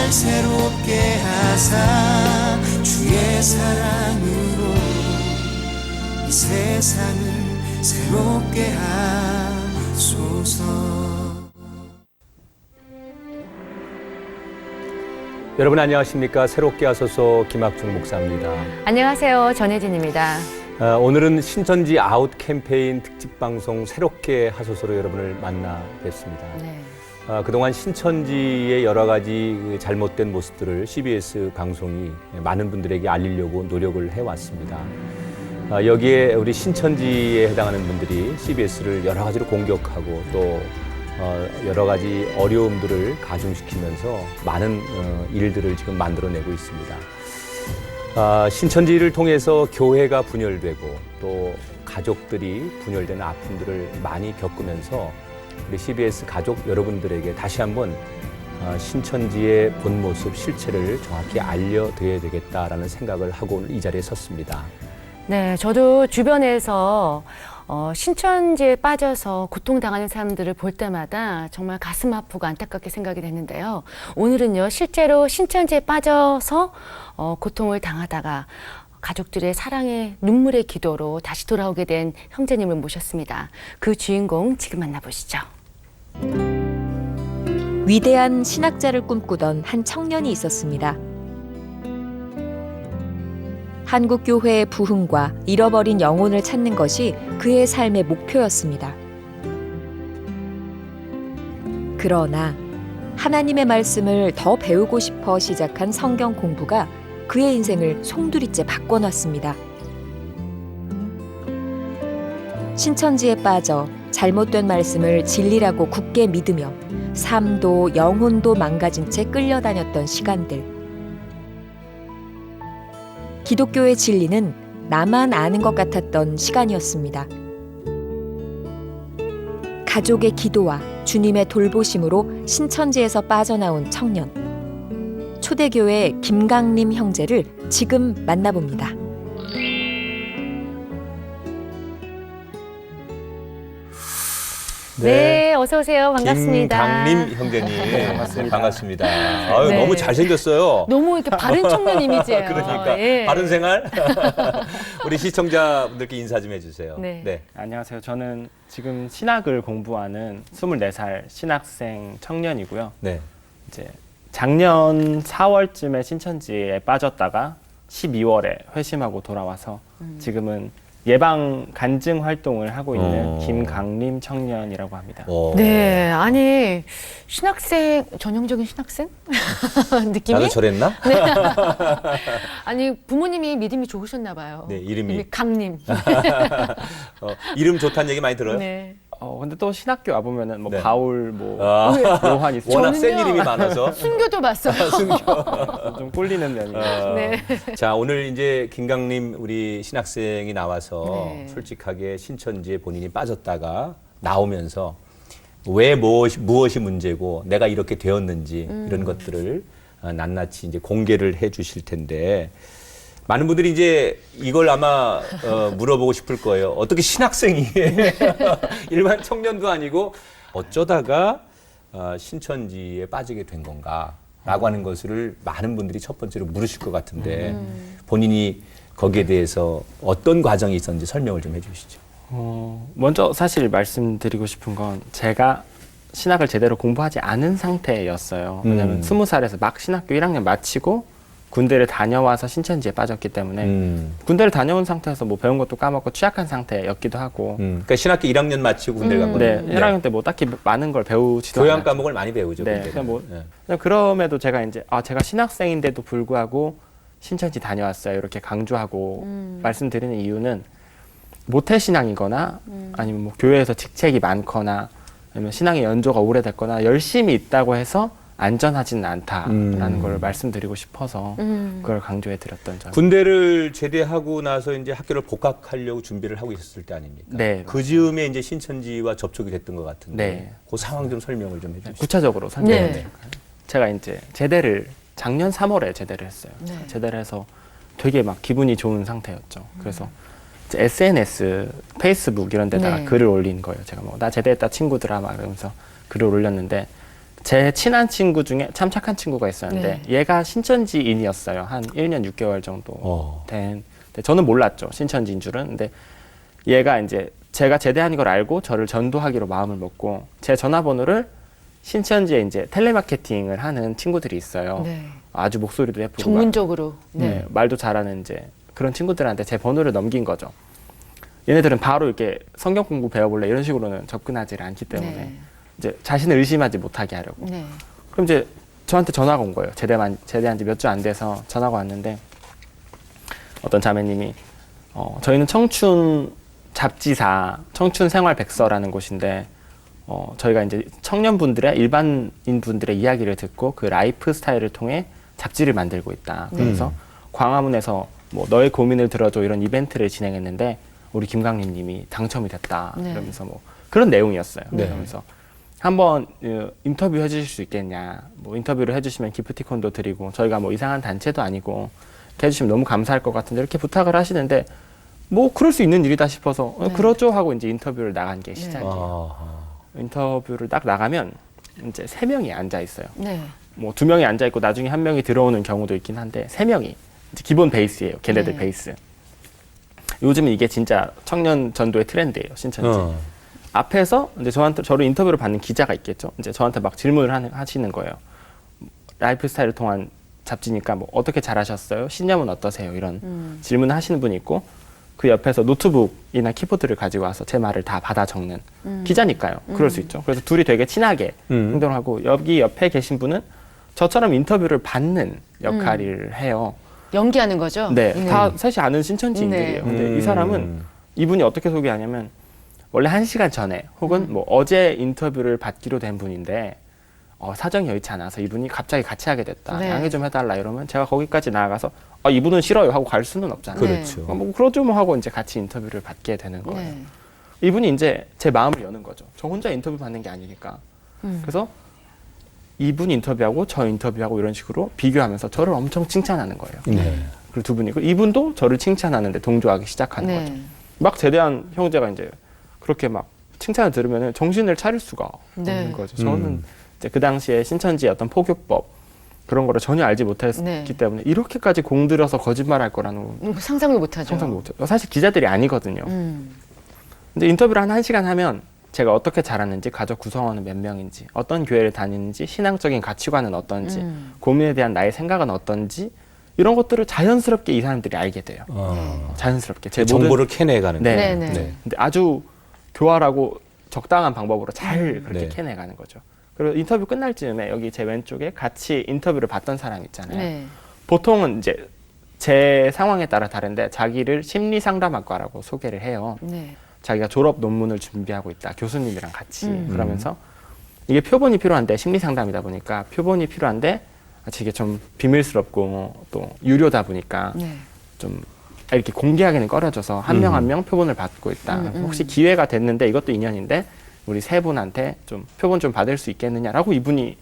날 새롭게 하사 주의 사랑으로 이 세상을 새롭게 하소서. 여러분 안녕하십니까? 새롭게 하소서 김학중 목사입니다. 안녕하세요. 전혜진입니다. 오늘은 신천지 아웃 캠페인 특집 방송 새롭게 하소서로 여러분을 만나 뵙습니다. 네. 그동안 신천지의 여러 가지 잘못된 모습들을 CBS 방송이 많은 분들에게 알리려고 노력을 해왔습니다. 여기에 우리 신천지에 해당하는 분들이 CBS를 여러 가지로 공격하고 또 여러 가지 어려움들을 가중시키면서 많은 일들을 지금 만들어내고 있습니다. 신천지를 통해서 교회가 분열되고 또 가족들이 분열되는 아픔들을 많이 겪으면서 우리 CBS 가족 여러분들에게 다시 한번 신천지의 본 모습, 실체를 정확히 알려드려야 되겠다라는 생각을 하고 오늘 이 자리에 섰습니다. 네, 저도 주변에서 신천지에 빠져서 고통당하는 사람들을 볼 때마다 정말 가슴 아프고 안타깝게 생각이 됐는데요. 오늘은요, 실제로 신천지에 빠져서 고통을 당하다가 가족들의 사랑의 눈물의 기도로 다시 돌아오게 된 형제님을 모셨습니다. 그 주인공 지금 만나보시죠. 위대한 신학자를 꿈꾸던 한 청년이 있었습니다. 한국 교회의 부흥과 잃어버린 영혼을 찾는 것이 그의 삶의 목표였습니다. 그러나 하나님의 말씀을 더 배우고 싶어 시작한 성경 공부가 그의 인생을 송두리째 바꿔놨습니다. 신천지에 빠져 잘못된 말씀을 진리라고 굳게 믿으며 삶도 영혼도 망가진 채 끌려다녔던 시간들. 기독교의 진리는 나만 아는 것 같았던 시간이었습니다. 가족의 기도와 주님의 돌보심으로 신천지에서 빠져나온 청년. 초대교회 김강림 형제를 지금 만나봅니다. 네, 어서 오세요. 반갑습니다. 김강림 형제님. 반갑습니다. 반갑습니다. 아유, 네. 너무 잘생겼어요. 너무 이렇게 바른 청년 이미지예요. 그러니까 예. 바른 생활. 우리 시청자분들께 인사 좀 해주세요. 네. 안녕하세요. 저는 지금 신학을 공부하는 24살 신학생 청년이고요. 네. 이제 작년 4월쯤에 신천지에 빠졌다가 12월에 회심하고 돌아와서 지금은 예방 간증 활동을 하고 있는 김강림 청년이라고 합니다. 네, 아니 신학생, 전형적인 신학생 느낌이? 나도 저랬나? 아니 부모님이 믿음이 좋으셨나 봐요. 네, 이름이 강림. 이름 좋다는 얘기 많이 들어요? 네. 근데 또 신학교 와보면은 뭐 네. 바울, 뭐 요한 있어요. 워낙 센 저는요. 이름이 많아서. 순교도 봤어요. 좀 꿀리는 면이. 네. 자, 오늘 이제 김강림 우리 신학생이 나와서 네. 솔직하게 신천지에 본인이 빠졌다가 나오면서 왜 무엇이 문제고 내가 이렇게 되었는지 이런 것들을 낱낱이 이제 공개를 해 주실 텐데 많은 분들이 이제 이걸 아마 물어보고 싶을 거예요. 어떻게 신학생이 일반 청년도 아니고 어쩌다가 신천지에 빠지게 된 건가? 라고 하는 것을 많은 분들이 첫 번째로 물으실 것 같은데 본인이 거기에 대해서 어떤 과정이 있었는지 설명을 좀 해주시죠. 먼저 사실 말씀드리고 싶은 건 제가 신학을 제대로 공부하지 않은 상태였어요. 왜냐하면 20살에서 막 신학교 1학년 마치고 군대를 다녀와서 신천지에 빠졌기 때문에 군대를 다녀온 상태에서 뭐 배운 것도 까먹고 취약한 상태였기도 하고 그러니까 신학교 1학년 마치고 군대를 간 네, 거예요. 1학년 때 뭐 딱히 많은 걸 배우지도 교양 않았죠. 과목을 많이 배우죠. 네, 군대는. 그냥 뭐 네. 그냥 그럼에도 제가 이제 제가 신학생인데도 불구하고 신천지 다녀왔어요. 이렇게 강조하고 말씀드리는 이유는 모태신앙이거나 아니면 뭐 교회에서 직책이 많거나 아니면 신앙의 연조가 오래됐거나 열심히 있다고 해서 안전하지는 않다라는 걸 말씀드리고 싶어서 그걸 강조해 드렸던 점. 군대를 제대하고 나서 이제 학교를 복학하려고 준비를 하고 있었을 때 아닙니까? 네. 그 즈음에 이제 신천지와 접촉이 됐던 것 같은데 네. 그 상황 좀 설명을 좀 해주시죠. 구체적으로 설명해 네. 드릴까요? 제가 이제 제대를 작년 3월에 제대를 했어요. 네. 제대를 해서 되게 막 기분이 좋은 상태였죠. 그래서 이제 SNS, 페이스북 이런 데다가 네. 글을 올린 거예요. 제가 뭐 나 제대했다 친구들아 막 이러면서 글을 올렸는데 제 친한 친구 중에 참 착한 친구가 있었는데 네. 얘가 신천지인이었어요. 한 1년 6개월 정도 된. 근데 저는 몰랐죠. 신천지인 줄은. 근데 얘가 이제 제가 제대한 걸 알고 저를 전도하기로 마음을 먹고 제 전화번호를 신천지에 이제 텔레마케팅을 하는 친구들이 있어요. 네. 아주 목소리도 예쁘고 전문적으로. 네. 네. 말도 잘하는 이제 그런 친구들한테 제 번호를 넘긴 거죠. 얘네들은 바로 이렇게 성경 공부 배워볼래 이런 식으로는 접근하지 않기 때문에 네. 이제 자신을 의심하지 못하게 하려고. 네. 그럼 이제 저한테 전화가 온 거예요. 제대한 지 몇 주 안 돼서 전화가 왔는데 어떤 자매님이 저희는 청춘 잡지사 청춘 생활 백서라는 곳인데 저희가 이제 청년분들의 일반인 분들의 이야기를 듣고 그 라이프 스타일을 통해 잡지를 만들고 있다. 그래서 광화문에서 뭐 너의 고민을 들어줘 이런 이벤트를 진행했는데 우리 김강림님이 당첨이 됐다. 네. 이러면서 뭐 그런 내용이었어요. 네. 그러면서 한번 인터뷰 해주실 수 있겠냐. 뭐 인터뷰를 해주시면 기프티콘도 드리고 저희가 뭐 이상한 단체도 아니고 이렇게 해주시면 너무 감사할 것 같은데 이렇게 부탁을 하시는데 뭐 그럴 수 있는 일이다 싶어서 네. 그러죠 하고 이제 인터뷰를 나간 게 시작이에요. 아, 인터뷰를 딱 나가면 이제 3명이 앉아 있어요. 네. 뭐 2명이 앉아 있고 나중에 1명이 들어오는 경우도 있긴 한데 3명이 이제 기본 베이스예요. 걔네들 네. 베이스. 요즘은 이게 진짜 청년 전도의 트렌드예요. 신천지. 앞에서 이제 저를 인터뷰를 받는 기자가 있겠죠. 이제 저한테 막 질문을 하시는 거예요. 라이프 스타일을 통한 잡지니까 뭐 어떻게 잘하셨어요? 신념은 어떠세요? 이런 질문을 하시는 분이 있고 그 옆에서 노트북이나 키보드를 가지고 와서 제 말을 다 받아 적는 기자니까요. 그럴 수 있죠. 그래서 둘이 되게 친하게 행동하고 여기 옆에 계신 분은 저처럼 인터뷰를 받는 역할을 해요. 연기하는 거죠? 네, 다 사실 아는 신천지인들이에요. 네. 근데 이 사람은 이분이 어떻게 소개하냐면 원래 1시간 전에 혹은 뭐 어제 인터뷰를 받기로 된 분인데 사정이 여의치 않아서 이분이 갑자기 같이 하게 됐다. 네. 양해 좀 해달라 이러면 제가 거기까지 나아가서 이분은 싫어요 하고 갈 수는 없잖아요. 그렇죠. 뭐 그러죠 뭐 하고 이제 같이 인터뷰를 받게 되는 거예요. 네. 이분이 이제 제 마음을 여는 거죠. 저 혼자 인터뷰 받는 게 아니니까. 그래서 이분 인터뷰하고 저 인터뷰하고 이런 식으로 비교하면서 저를 엄청 칭찬하는 거예요. 네. 그리고 두 분이 이분도 저를 칭찬하는데 동조하기 시작하는 네. 거죠. 막 제대한 형제가 이제 그렇게 막 칭찬을 들으면 정신을 차릴 수가 네. 없는 거죠. 저는 이제 그 당시에 신천지의 어떤 포교법 그런 거를 전혀 알지 못했기 네. 때문에 이렇게까지 공들여서 거짓말할 거라는 상상도 못하죠. 상상도 못해요. 사실 기자들이 아니거든요. 근데 인터뷰를 한 1시간 하면 제가 어떻게 자랐는지, 가족 구성원은 몇 명인지, 어떤 교회를 다니는지, 신앙적인 가치관은 어떤지, 고민에 대한 나의 생각은 어떤지 이런 것들을 자연스럽게 이 사람들이 알게 돼요. 자연스럽게 제 정보를 캐내가는 네. 거예요. 네. 근데 아주 교활하고 적당한 방법으로 잘 그렇게 네. 캐내가는 거죠. 그리고 인터뷰 끝날 즈음에 여기 제 왼쪽에 같이 인터뷰를 받던 사람 있잖아요. 네. 보통은 이제 제 상황에 따라 다른데 자기를 심리상담학과라고 소개를 해요. 네. 자기가 졸업 논문을 준비하고 있다. 교수님이랑 같이. 그러면서 이게 표본이 필요한데 심리상담이다 보니까 표본이 필요한데 이게 좀 비밀스럽고 또 유료다 보니까 네. 좀 이렇게 공개하기는 꺼려져서 한 명 한 명 표본을 받고 있다. 혹시 기회가 됐는데 이것도 인연인데 우리 세 분한테 좀 표본 좀 받을 수 있겠느냐라고 이분이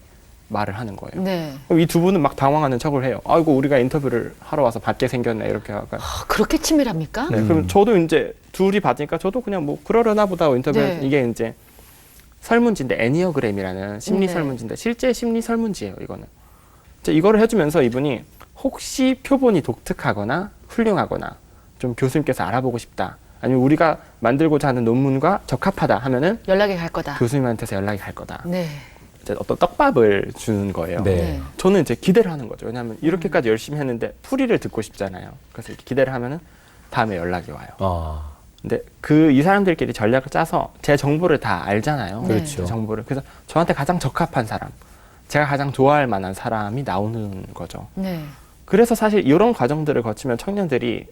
말을 하는 거예요. 네. 이 두 분은 막 당황하는 척을 해요. 아이고 우리가 인터뷰를 하러 와서 받게 생겼네 이렇게 하고. 그렇게 치밀합니까? 네, 그럼 저도 이제 둘이 받으니까 저도 그냥 뭐 그러려나 보다 하고 인터뷰 네. 이게 이제 설문지인데 애니어그램이라는 심리 네. 설문지인데 실제 심리 설문지예요 이거는. 이제 이거를 해주면서 이분이 혹시 표본이 독특하거나 훌륭하거나 좀 교수님께서 알아보고 싶다 아니면 우리가 만들고자 하는 논문과 적합하다 하면은 연락이 갈 거다. 교수님한테서 연락이 갈 거다. 네. 이제 어떤 떡밥을 주는 거예요. 네. 네. 저는 이제 기대를 하는 거죠. 왜냐하면 이렇게까지 열심히 했는데 풀이를 듣고 싶잖아요. 그래서 이렇게 기대를 하면은 다음에 연락이 와요. 근데 이 사람들끼리 전략을 짜서 제 정보를 다 알잖아요. 네. 그렇죠. 제 정보를. 그래서 저한테 가장 적합한 사람, 제가 가장 좋아할 만한 사람이 나오는 거죠. 네. 그래서 사실 이런 과정들을 거치면 청년들이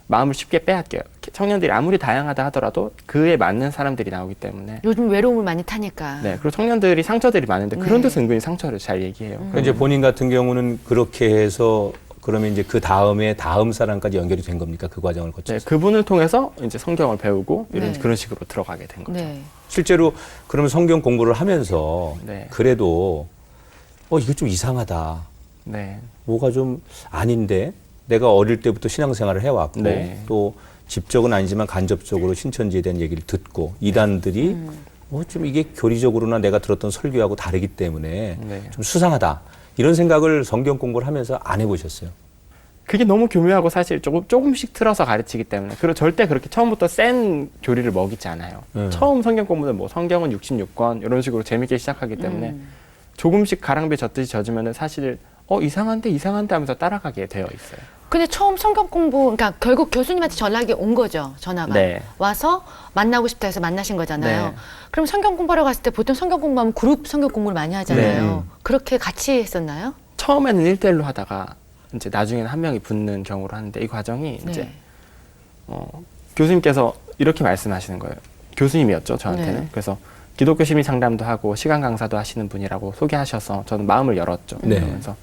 마음을 쉽게 빼앗겨요. 청년들이 아무리 다양하다 하더라도 그에 맞는 사람들이 나오기 때문에. 요즘 외로움을 많이 타니까. 네. 그리고 청년들이 상처들이 많은데 네. 그런 데서 은근히 상처를 잘 얘기해요. 그러니까 이제 본인 같은 경우는 그렇게 해서 그러면 이제 그 다음에 다음 사람까지 연결이 된 겁니까? 그 과정을 네, 거쳐서. 그분을 통해서 이제 성경을 배우고 네. 그런 식으로 들어가게 된 거죠. 네. 실제로 그러면 성경 공부를 하면서 네. 그래도 이거 좀 이상하다. 네. 뭐가 좀 아닌데 내가 어릴 때부터 신앙생활을 해왔고 네. 또 직접은 아니지만 간접적으로 신천지에 대한 얘기를 듣고 이단들이 좀 이게 교리적으로나 내가 들었던 설교하고 다르기 때문에 네. 좀 수상하다. 이런 생각을 성경 공부를 하면서 안 해보셨어요? 그게 너무 교묘하고 사실 조금씩 틀어서 가르치기 때문에 그리고 절대 그렇게 처음부터 센 교리를 먹이지 않아요. 처음 성경 공부는 뭐 성경은 66권 이런 식으로 재밌게 시작하기 때문에 조금씩 가랑비에 젖듯이 젖으면 사실 이상한데 하면서 따라가게 되어 있어요. 근데 처음 성경 공부, 그러니까 결국 교수님한테 전화가 온 거죠, 전화가. 네. 와서 만나고 싶다 해서 만나신 거잖아요. 네. 그럼 성경 공부하러 갔을 때 보통 성경 공부하면 그룹 성경 공부를 많이 하잖아요. 그렇게 같이 했었나요? 처음에는 1대1로 하다가 이제 나중에는 한 명이 붙는 경우로 하는데 이 과정이 이제 교수님께서 이렇게 말씀하시는 거예요. 교수님이었죠, 저한테는. 네. 그래서 기독교 심리 상담도 하고 시간 강사도 하시는 분이라고 소개하셔서 저는 마음을 열었죠. 네. 그러면서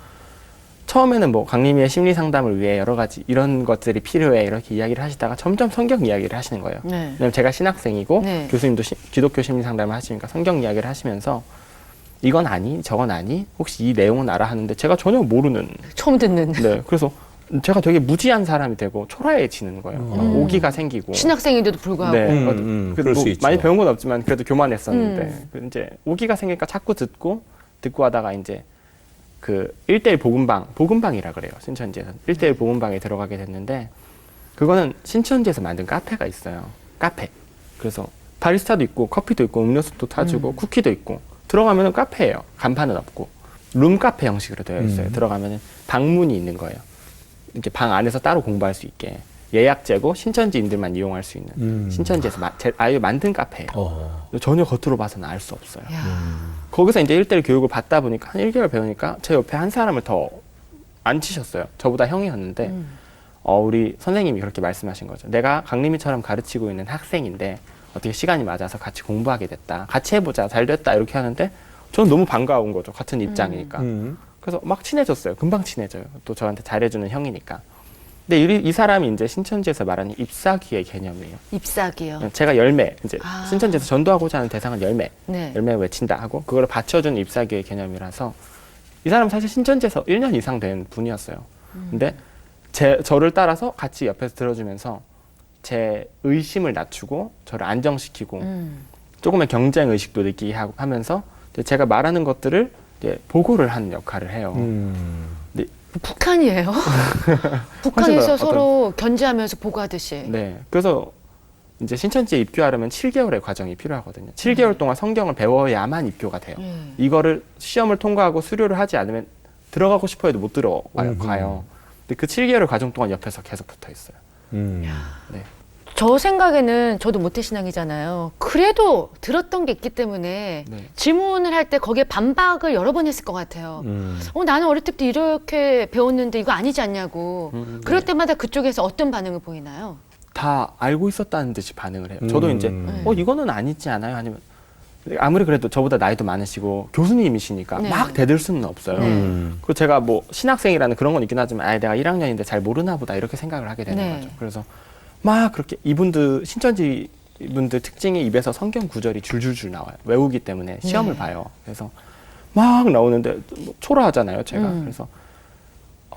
처음에는 뭐 강림이의 심리 상담을 위해 여러 가지 이런 것들이 필요해 이렇게 이야기를 하시다가 점점 성경 이야기를 하시는 거예요. 네. 왜냐면 제가 신학생이고 네. 교수님도 기독교 심리 상담을 하시니까 성경 이야기를 하시면서 이건 아니, 저건 아니, 혹시 이 내용은 알아 하는데 제가 전혀 모르는. 처음 듣는. 네, 그래서 제가 되게 무지한 사람이 되고 초라해지는 거예요. 막 오기가 생기고. 신학생인데도 불구하고. 네, 그럴 뭐 수 있죠. 많이 배운 건 없지만 그래도 교만했었는데 이제 오기가 생기니까 자꾸 듣고 하다가 이제 그 1대1 복음방이라 그래요. 신천지에서 1대1 복음방에 들어가게 됐는데 그거는 신천지에서 만든 카페가 있어요. 카페. 그래서 바리스타도 있고 커피도 있고 음료수도 타주고 쿠키도 있고 들어가면은 카페예요. 간판은 없고 룸 카페 형식으로 되어 있어요. 들어가면은 방문이 있는 거예요. 이렇게 방 안에서 따로 공부할 수 있게 예약제고 신천지인들만 이용할 수 있는 신천지에서 아예 만든 카페예요. 전혀 겉으로 봐서는 알 수 없어요. 거기서 이제 1대1 교육을 받다 보니까 한 1개월 배우니까 제 옆에 한 사람을 더 앉히셨어요. 저보다 형이었는데 우리 선생님이 그렇게 말씀하신 거죠. 내가 강림이처럼 가르치고 있는 학생인데 어떻게 시간이 맞아서 같이 공부하게 됐다. 같이 해보자. 잘 됐다. 이렇게 하는데 저는 너무 반가운 거죠. 같은 입장이니까. 그래서 막 친해졌어요. 금방 친해져요. 또 저한테 잘해주는 형이니까. 근데 이 사람이 이제 신천지에서 말하는 ip사귀의 개념이에요. ip사귀요. 제가 열매, 이제 신천지에서 전도하고자 하는 대상은 열매. 네. 열매 외친다 하고 그걸 받쳐주는 ip사귀의 개념이라서 이 사람은 사실 신천지에서 1년 이상 된 분이었어요. 근데 저를 따라서 같이 옆에서 들어주면서 제 의심을 낮추고 저를 안정시키고 조금의 경쟁 의식도 느끼게 하면서 제가 말하는 것들을 이제 보고를 하는 역할을 해요. 근데 북한이에요. 북한에서 서로 견제하면서 보고하듯이. 네. 그래서 이제 신천지에 입교하려면 7개월의 과정이 필요하거든요. 7개월 동안 성경을 배워야만 입교가 돼요. 이거를 시험을 통과하고 수료를 하지 않으면 들어가고 싶어 해도 못 들어가요. 근데 그 7개월 과정 동안 옆에서 계속 붙어 있어요. 네. 저 생각에는 저도 모태신앙이잖아요. 그래도 들었던 게 있기 때문에 네. 질문을 할 때 거기에 반박을 여러 번 했을 것 같아요. 나는 어릴 때부터 이렇게 배웠는데 이거 아니지 않냐고. 그럴 때마다 그쪽에서 어떤 반응을 보이나요? 다 알고 있었다는 듯이 반응을 해요. 저도 이제 이거는 아니지 않아요? 아니면 아무리 그래도 저보다 나이도 많으시고 교수님이시니까 네. 막 대들 수는 없어요. 그리고 제가 뭐 신학생이라는 그런 건 있긴 하지만 내가 1학년인데 잘 모르나 보다 이렇게 생각을 하게 되는 네. 거죠. 그래서 막 그렇게 이분들 신천지 분들 특징이 입에서 성경 구절이 줄줄줄 나와요. 외우기 때문에 시험을 봐요. 그래서 막 나오는데 뭐 초라하잖아요, 제가. 그래서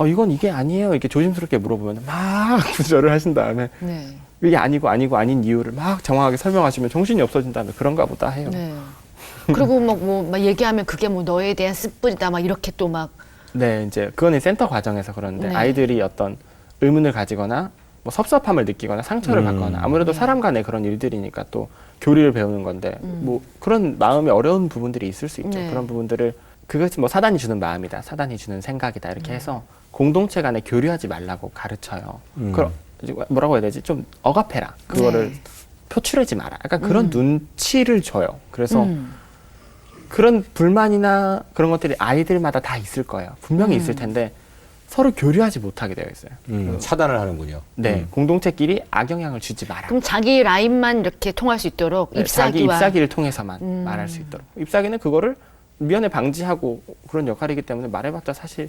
이건 이게 아니에요. 이렇게 조심스럽게 물어보면 막 구절을 하신 다음에 네. 이게 아니고 아닌 이유를 막 정확하게 설명하시면 정신이 없어진다면 그런가 보다 해요. 네. 그리고 막 얘기하면 그게 뭐 너에 대한 씁뿌리다 막 이렇게 또 막. 네, 이제 그거는 센터 과정에서 그러는데 네. 아이들이 어떤 의문을 가지거나 뭐 섭섭함을 느끼거나 상처를 받거나 아무래도 사람 간의 그런 일들이니까 또 교리를 배우는 건데 뭐 그런 마음이 어려운 부분들이 있을 수 있죠. 네. 그런 부분들을 그것이 뭐 사단이 주는 마음이다, 사단이 주는 생각이다 이렇게 해서 공동체 간에 교류하지 말라고 가르쳐요. 그럼 뭐라고 해야 되지? 좀 억압해라. 그거를 네. 표출하지 마라. 약간 그런 눈치를 줘요. 그래서 그런 불만이나 그런 것들이 아이들마다 다 있을 거예요. 분명히 있을 텐데 서로 교류하지 못하게 되어 있어요. 차단을 하는군요. 네, 공동체끼리 악영향을 주지 마라. 그럼 자기 라인만 이렇게 통할 수 있도록 네, 자기 ip사귀와 ip사귀를 통해서만 말할 수 있도록. ip사귀는 그거를 미연에 방지하고 그런 역할이기 때문에 말해봤자 사실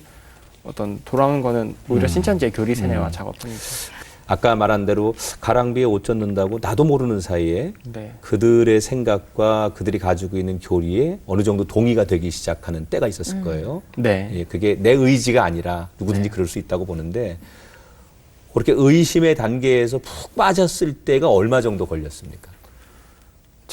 어떤 돌아오는 거는 오히려 신천지의 교리 세뇌와 작업뿐이죠. 아까 말한 대로 가랑비에 옷 젖는다고 나도 모르는 사이에 네. 그들의 생각과 그들이 가지고 있는 교리에 어느 정도 동의가 되기 시작하는 때가 있었을 거예요. 네. 예, 그게 내 의지가 아니라 누구든지 그럴 수 있다고 보는데 그렇게 의심의 단계에서 푹 빠졌을 때가 얼마 정도 걸렸습니까?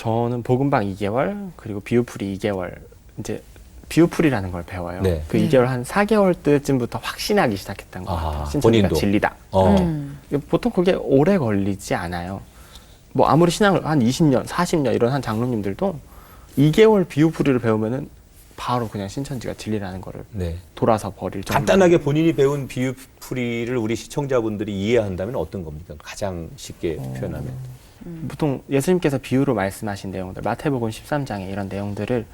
저는 복음방 2개월 그리고 비유풀이 2개월 이제 비유풀이라는 걸 배워요. 네. 그 2개월 한 4개월 때쯤부터 확신하기 시작했던 것 같아요. 신천지가 본인도. 진리다. 음. 보통 그게 오래 걸리지 않아요. 뭐 아무리 신앙을 한 20년, 40년 이런 한 장로님들도 2개월 비유풀이를 배우면은 바로 그냥 신천지가 진리라는 거를 네. 돌아서 버릴 정도. 간단하게 본인이 배운 비유풀이를 우리 시청자분들이 이해한다면 어떤 겁니까? 가장 쉽게 표현하면. 보통 예수님께서 비유로 말씀하신 내용들, 마태복음 13장에 이런 내용들을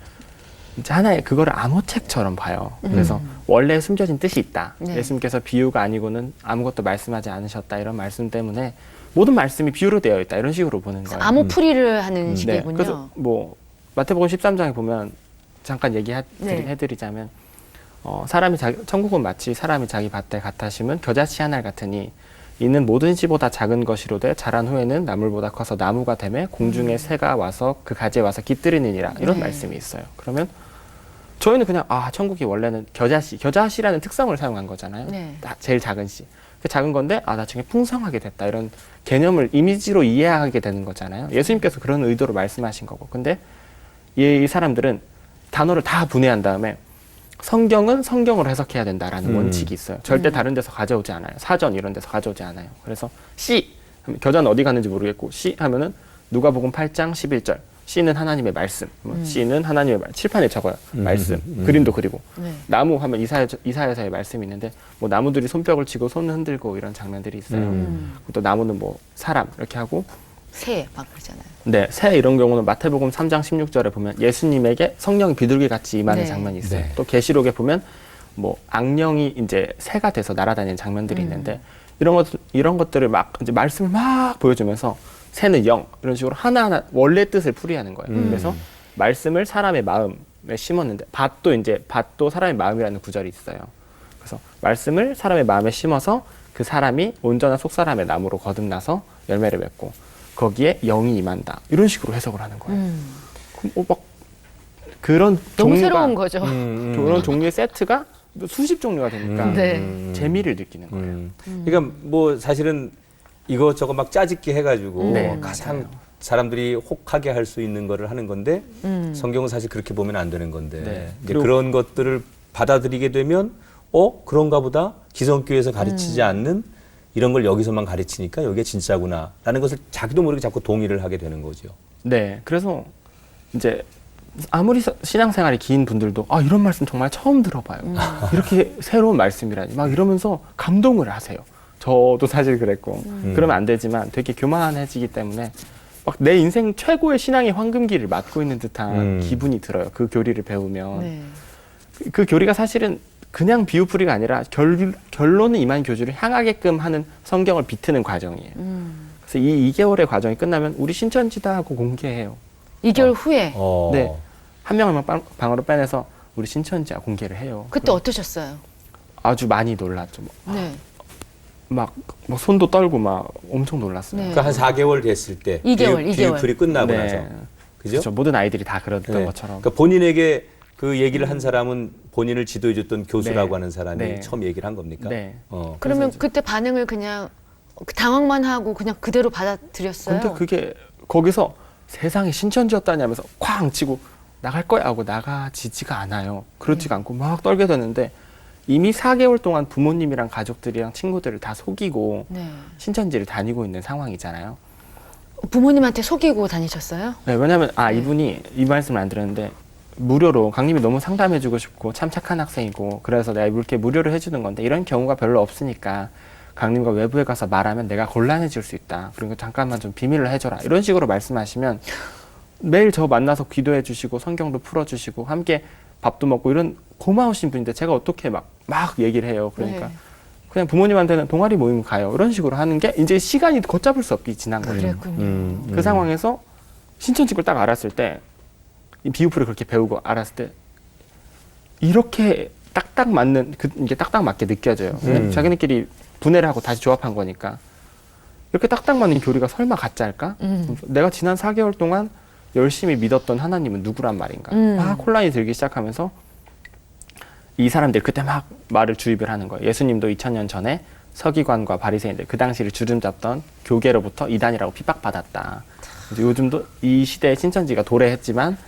이제 하나의 그거를 암호책처럼 봐요. 그래서 원래 숨겨진 뜻이 있다. 네. 예수님께서 비유가 아니고는 아무것도 말씀하지 않으셨다. 이런 말씀 때문에 모든 말씀이 비유로 되어 있다. 이런 식으로 보는 거예요. 암호풀이를 하는 네. 식이군요. 그래서 뭐 마태복음 13장에 보면 잠깐 네. 얘기해드리자면 사람이 천국은 마치 사람이 자기 밭에 갖다 심은 겨자씨 한 알 같으니 이는 모든 씨보다 작은 것이로되 자란 후에는 나물보다 커서 나무가 되매 공중의 새가 와서 그 가지에 와서 깃들이느니라 이런 네. 말씀이 있어요. 그러면 저희는 그냥 천국이 원래는 겨자씨라는 특성을 사용한 거잖아요. 네. 제일 작은 씨. 그 작은 건데 나중에 풍성하게 됐다 이런 개념을 이미지로 이해하게 되는 거잖아요. 예수님께서 그런 의도로 말씀하신 거고. 근데 이 사람들은 단어를 다 분해한 다음에 성경은 성경으로 해석해야 된다라는 원칙이 있어요. 절대 다른 데서 가져오지 않아요. 사전 이런 데서 가져오지 않아요. 그래서 씨, 겨자는 어디 갔는지 모르겠고 씨 하면은 누가복음 8장 11절 씨는 하나님의 말씀, 씨는 하나님의 칠판에 적어요. 말씀, 그림도 그리고 네. 나무 하면 이사야서의 말씀이 있는데 뭐 나무들이 손뼉을 치고 손을 흔들고 이런 장면들이 있어요. 또 나무는 뭐 사람 이렇게 하고 새 막 그러잖아요. 네, 새 이런 경우는 마태복음 3장 16절에 보면 예수님에게 성령이 비둘기 같이 임하는 네. 장면이 있어요. 네. 또 계시록에 보면 뭐 악령이 이제 새가 돼서 날아다니는 장면들이 있는데 이런 것들을 막 이제 말씀을 막 보여주면서 새는 영 이런 식으로 하나하나 원래 뜻을 풀이하는 거예요. 그래서 말씀을 사람의 마음에 심었는데 밭도 사람의 마음이라는 구절이 있어요. 그래서 말씀을 사람의 마음에 심어서 그 사람이 온전한 속사람의 나무로 거듭나서 열매를 맺고 거기에 영이 임한다. 이런 식으로 해석을 하는 거예요. 그럼 막 그런 너무 종류가 새로운 거죠. 그런 종류의 세트가 수십 종류가 되니까 네. 재미를 느끼는 거예요. 그러니까 뭐 사실은 이것저것 막 짜집기 해가지고 네, 가장 맞아요. 사람들이 혹하게 할 수 있는 거를 하는 건데 성경은 사실 그렇게 보면 안 되는 건데 네. 이제 그리고- 그런 것들을 받아들이게 되면 그런가 보다 기성교회에서 가르치지 않는 이런 걸 여기서만 가르치니까 이게 진짜구나라는 것을 자기도 모르게 자꾸 동의를 하게 되는 거죠. 네, 그래서 이제 아무리 신앙생활이 긴 분들도 이런 말씀 정말 처음 들어봐요. 이렇게 새로운 말씀이라니 막 이러면서 감동을 하세요. 저도 사실 그랬고 그러면 안 되지만 되게 교만해지기 때문에 막 내 인생 최고의 신앙의 황금기를 맞고 있는 듯한 기분이 들어요. 그 교리를 배우면 네. 그 교리가 사실은 그냥 비유풀이가 아니라 결론은 이만 교주를 향하게끔 하는 성경을 비트는 과정이에요. 그래서 이 2개월의 과정이 끝나면 우리 신천지다 하고 공개해요. 2개월 후에 네. 한 명을 방으로 빼내서 우리 신천지야 공개를 해요. 그때 어떠셨어요? 아주 많이 놀랐죠. 네. 막 손도 떨고 막 엄청 놀랐어요. 네. 그러니까 한 4개월 됐을 때 2개월. 비유풀이 끝나고 네. 나서 그죠? 그렇죠. 모든 아이들이 다 그랬던 네. 것처럼. 그러니까 본인에게 그 얘기를 한 사람은 본인을 지도해줬던 교수라고 네. 하는 사람이 네. 처음 얘기를 한 겁니까? 네. 그러면 그때 반응을 그냥 당황만 하고 그냥 그대로 받아들였어요? 근데 그게 거기서 세상에 신천지였다냐면서 쾅 치고 나갈 거야 하고 나가지지가 않아요. 그렇지가 않고 막 떨게 되는데 이미 4개월 동안 부모님이랑 가족들이랑 친구들을 다 속이고 네. 신천지를 다니고 있는 상황이잖아요. 부모님한테 속이고 다니셨어요? 네, 왜냐면 이분이 이 말씀을 안 들었는데 무료로 강림이 너무 상담해주고 싶고 참 착한 학생이고 그래서 내가 이렇게 무료로 해주는 건데 이런 경우가 별로 없으니까 강림과 외부에 가서 말하면 내가 곤란해질 수 있다. 그러니까 잠깐만 좀 비밀로 해줘라. 이런 식으로 말씀하시면 매일 저 만나서 기도해 주시고 성경도 풀어주시고 함께 밥도 먹고 이런 고마우신 분인데 제가 어떻게 막 얘기를 해요. 그러니까 네. 그냥 부모님한테는 동아리 모임 가요. 이런 식으로 하는 게 이제 시간이 걷잡을 수 없게 지난 거예요. 그랬군요. 그 상황에서 신천지를 딱 알았을 때 이 비유풀을 그렇게 배우고 알았을 때 이렇게 딱딱 맞는 이게 딱딱 맞게 느껴져요. 그냥 자기네끼리 분해를 하고 다시 조합한 거니까 이렇게 딱딱 맞는 교리가 설마 가짜일까? 내가 지난 4개월 동안 열심히 믿었던 하나님은 누구란 말인가? 막 혼란이 들기 시작하면서 이 사람들이 그때 막 말을 주입을 하는 거예요. 예수님도 2000년 전에 서기관과 바리새인들 그 당시를 주름잡던 교계로부터 이단이라고 핍박받았다. 요즘도 이 시대에 신천지가 도래했지만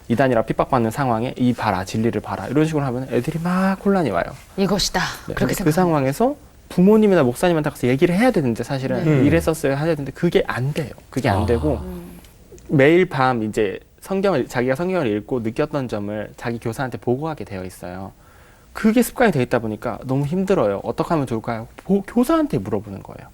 이단이라고 핍박받는 상황에 이 봐라 진리를 봐라 이런 식으로 하면 애들이 막 혼란이 와요. 이것이다. 네, 그렇게 그 생각. 상황에서 부모님이나 목사님한테 가서 얘기를 해야 되는데 사실은 이랬었어야 해야 되는데 그게 안 돼요. 그게 안 되고 매일 밤 이제 자기가 성경을 읽고 느꼈던 점을 자기 교사한테 보고하게 되어 있어요. 그게 습관이 되어 있다 보니까 너무 힘들어요. 어떻게 하면 좋을까요? 교사한테 물어보는 거예요.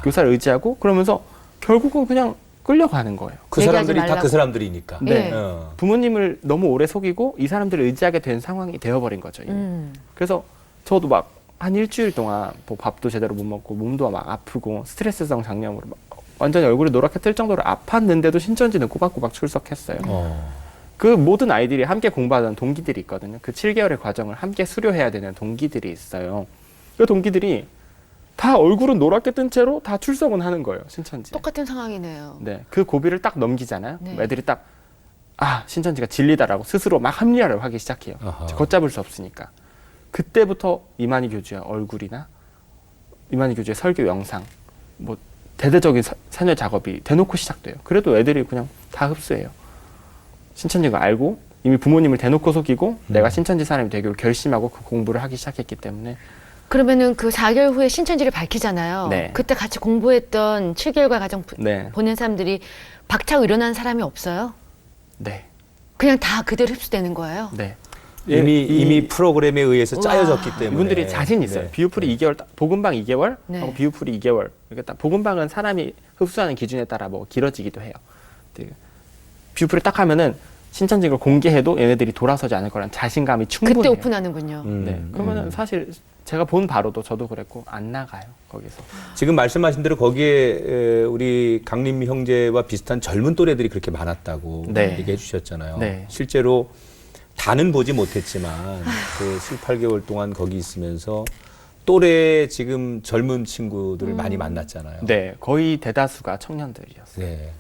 교사를 의지하고 그러면서 결국은 그냥 끌려가는 거예요. 그 얘기하지 사람들이 다 말라고. 그 사람들이니까. 네. 부모님을 너무 오래 속이고 이 사람들을 의지하게 된 상황이 되어버린 거죠. 이미. 그래서 저도 막 한 일주일 동안 뭐 밥도 제대로 못 먹고 몸도 막 아프고 스트레스성 장염으로 막 완전히 얼굴이 노랗게 뜰 정도로 아팠는데도 신천지는 꼬박꼬박 출석했어요. 그 모든 아이들이 함께 공부하던 동기들이 있거든요. 그 7개월의 과정을 함께 수료해야 되는 동기들이 있어요. 그 동기들이 다 얼굴은 노랗게 뜬 채로 다 출석은 하는 거예요. 신천지. 똑같은 상황이네요. 네, 그 고비를 딱 넘기잖아요. 네. 애들이 딱 신천지가 진리다라고 스스로 막 합리화를 하기 시작해요. 아하. 걷잡을 수 없으니까. 그때부터 이만희 교주의 얼굴이나 이만희 교주의 설교 영상, 뭐 대대적인 세뇌 작업이 대놓고 시작돼요. 그래도 애들이 그냥 다 흡수해요. 신천지가 알고 이미 부모님을 대놓고 속이고 내가 신천지 사람이 되기로 결심하고 그 공부를 하기 시작했기 때문에 그러면은 그 4개월 후에 신천지를 밝히잖아요. 네. 그때 같이 공부했던 7개월간 과정 네, 보낸 사람들이 박차고 일어난 사람이 없어요? 네, 그냥 다 그대로 흡수되는 거예요? 네. 이미 프로그램에 의해서 짜여졌기 때문에 이분들이 자신 있어요. 네. 비유풀이 2개월, 복음방 2개월 네. 하고 비유풀이 2개월. 그러니까 딱 복음방은 사람이 흡수하는 기준에 따라 뭐 길어지기도 해요. 비유풀이 딱 하면은 신천지를 공개해도 얘네들이 돌아서지 않을 거라는 자신감이 충분해요. 그때 오픈하는군요. 네. 그러면은 사실 제가 본 바로도 저도 그랬고 안 나가요 거기서. 지금 말씀하신 대로 거기에 우리 강림 형제와 비슷한 젊은 또래들이 그렇게 많았다고 네. 얘기해 주셨잖아요. 네. 실제로 다는 보지 못했지만 그 7, 8개월 동안 거기 있으면서 또래 지금 젊은 친구들을 많이 만났잖아요. 네, 거의 대다수가 청년들이었어요. 네.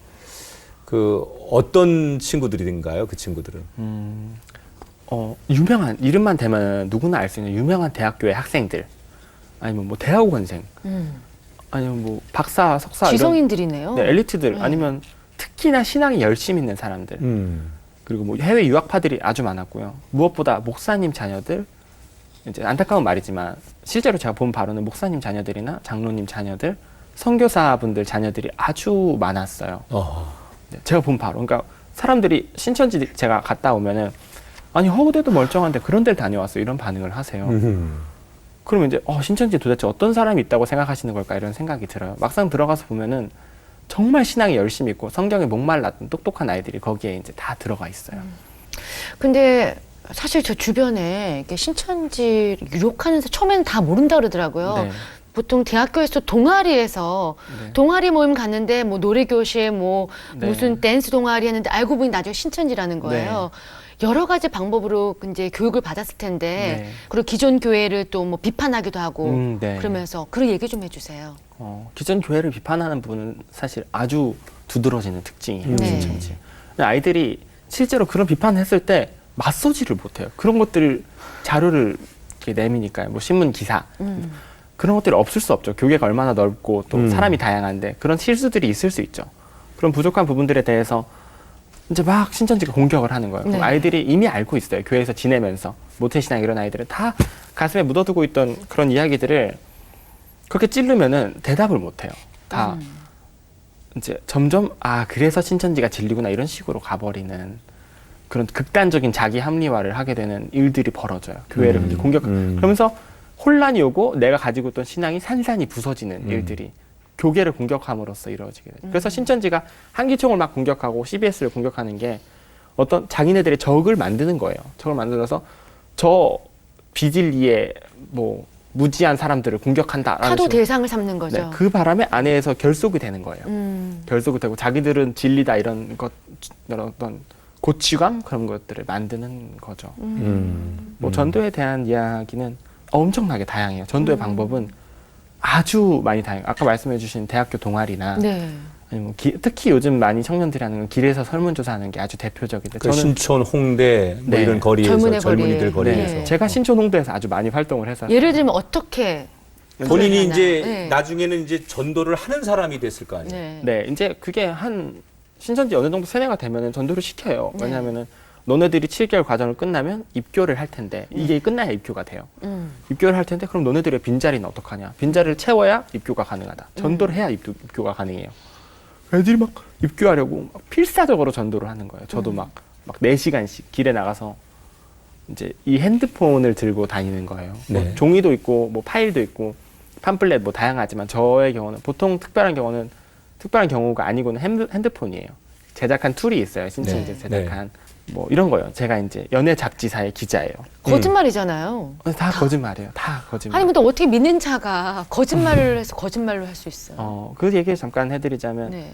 그 어떤 친구들인가요? 그 친구들은? 유명한 이름만 대면 누구나 알 수 있는 유명한 대학교의 학생들, 아니면 뭐 대학원생, 아니면 뭐 박사, 석사 지성인들이네요. 이런, 네, 엘리트들, 네. 아니면 특히나 신앙이 열심히 있는 사람들, 그리고 뭐 해외 유학파들이 아주 많았고요. 무엇보다 목사님 자녀들, 이제 안타까운 말이지만 실제로 제가 본 바로는 목사님 자녀들이나 장로님 자녀들, 선교사분들 자녀들이 아주 많았어요. 네, 제가 본 바로. 그러니까 사람들이 신천지 제가 갔다 오면은 아니 허우대도 멀쩡한데 그런 데를 다녀왔어 이런 반응을 하세요. 그러면 이제 신천지 도대체 어떤 사람이 있다고 생각하시는 걸까 이런 생각이 들어요. 막상 들어가서 보면은 정말 신앙이 열심히 있고 성경에 목말랐던 똑똑한 아이들이 거기에 이제 다 들어가 있어요. 근데 사실 저 주변에 이렇게 신천지 유혹하는 처음에는 다 모른다 그러더라고요. 네. 보통 대학교에서 동아리에서 네. 동아리 모임 갔는데 뭐 노래교실 뭐 네. 무슨 댄스 동아리 했는데 알고 보니 나중에 신천지라는 거예요. 여러 가지 방법으로 이제 교육을 받았을 텐데 네. 그리고 기존 교회를 또 뭐 비판하기도 하고 네. 그러면서 그런 얘기 좀 해주세요. 기존 교회를 비판하는 분은 사실 아주 두드러지는 특징이에요. 네. 신천지. 근데 아이들이 실제로 그런 비판을 했을 때 맞서지를 못해요. 그런 것들을 자료를 이렇게 내미니까요. 뭐 신문 기사 그런 것들이 없을 수 없죠. 교계가 얼마나 넓고 또 사람이 다양한데 그런 실수들이 있을 수 있죠. 그런 부족한 부분들에 대해서 이제 막 신천지가 공격을 하는 거예요. 그럼 네. 아이들이 이미 알고 있어요. 교회에서 지내면서 모태신앙 이런 아이들은 다 가슴에 묻어두고 있던 그런 이야기들을 그렇게 찌르면은 대답을 못해요. 다 이제 점점 그래서 신천지가 진리구나 이런 식으로 가버리는 그런 극단적인 자기 합리화를 하게 되는 일들이 벌어져요. 교회를 그렇게 그러면서 혼란이 오고 내가 가지고 있던 신앙이 산산이 부서지는 일들이 교계를 공격함으로써 이루어지게 되죠. 그래서 신천지가 한기총을 막 공격하고 CBS를 공격하는 게 어떤 자기네들의 적을 만드는 거예요. 적을 만들어서 저 비진리의 뭐 무지한 사람들을 공격한다라는 타도 식으로. 대상을 삼는 거죠. 네, 그 바람에 안에서 결속이 되는 거예요. 결속이 되고 자기들은 진리다 이런 것, 이런 어떤 고치감 그런 것들을 만드는 거죠. 뭐 전도에 대한 이야기는 엄청나게 다양해요. 전도의 방법은 아주 많이 다양해요. 아까 말씀해주신 대학교 동아리나 네. 아니면 특히 요즘 많이 청년들이 하는 건 길에서 설문조사하는 게 아주 대표적인데 그 신촌, 홍대 뭐 네. 이런 거리에서 젊은의 젊은이들 거리에. 거리에서 네. 제가 신촌 홍대에서 아주 많이 활동을 해서 예를 들면 어떻게 본인이 하나. 이제 네. 나중에는 이제 전도를 하는 사람이 됐을 거 아니에요. 네. 네, 이제 그게 한 신천지 어느 정도 세대가 되면은 전도를 시켜요. 네. 왜냐하면은 너네들이 7개월 과정을 끝나면 입교를 할 텐데 이게 끝나야 입교가 돼요. 입교를 할 텐데 그럼 너네들의 빈자리는 어떡하냐? 빈자리를 채워야 입교가 가능하다. 전도를 해야 입교가 가능해요. 애들이 막 입교하려고 막 필사적으로 전도를 하는 거예요. 저도 막 4시간씩 길에 나가서 이제 이 핸드폰을 들고 다니는 거예요. 뭐 네. 종이도 있고 뭐 파일도 있고 팜플렛 뭐 다양하지만 저의 경우는 보통 특별한 경우가 아니고는 핸드폰이에요. 제작한 툴이 있어요. 신천지에서 네. 제작한 뭐 이런 거요. 제가 이제 연예 잡지사의 기자예요. 거짓말이잖아요. 다 거짓말이에요. 다 거짓말. 아니 근데 어떻게 믿는 자가 거짓말을 해서 거짓말로 할 수 있어요? 그 얘기를 잠깐 해드리자면 네.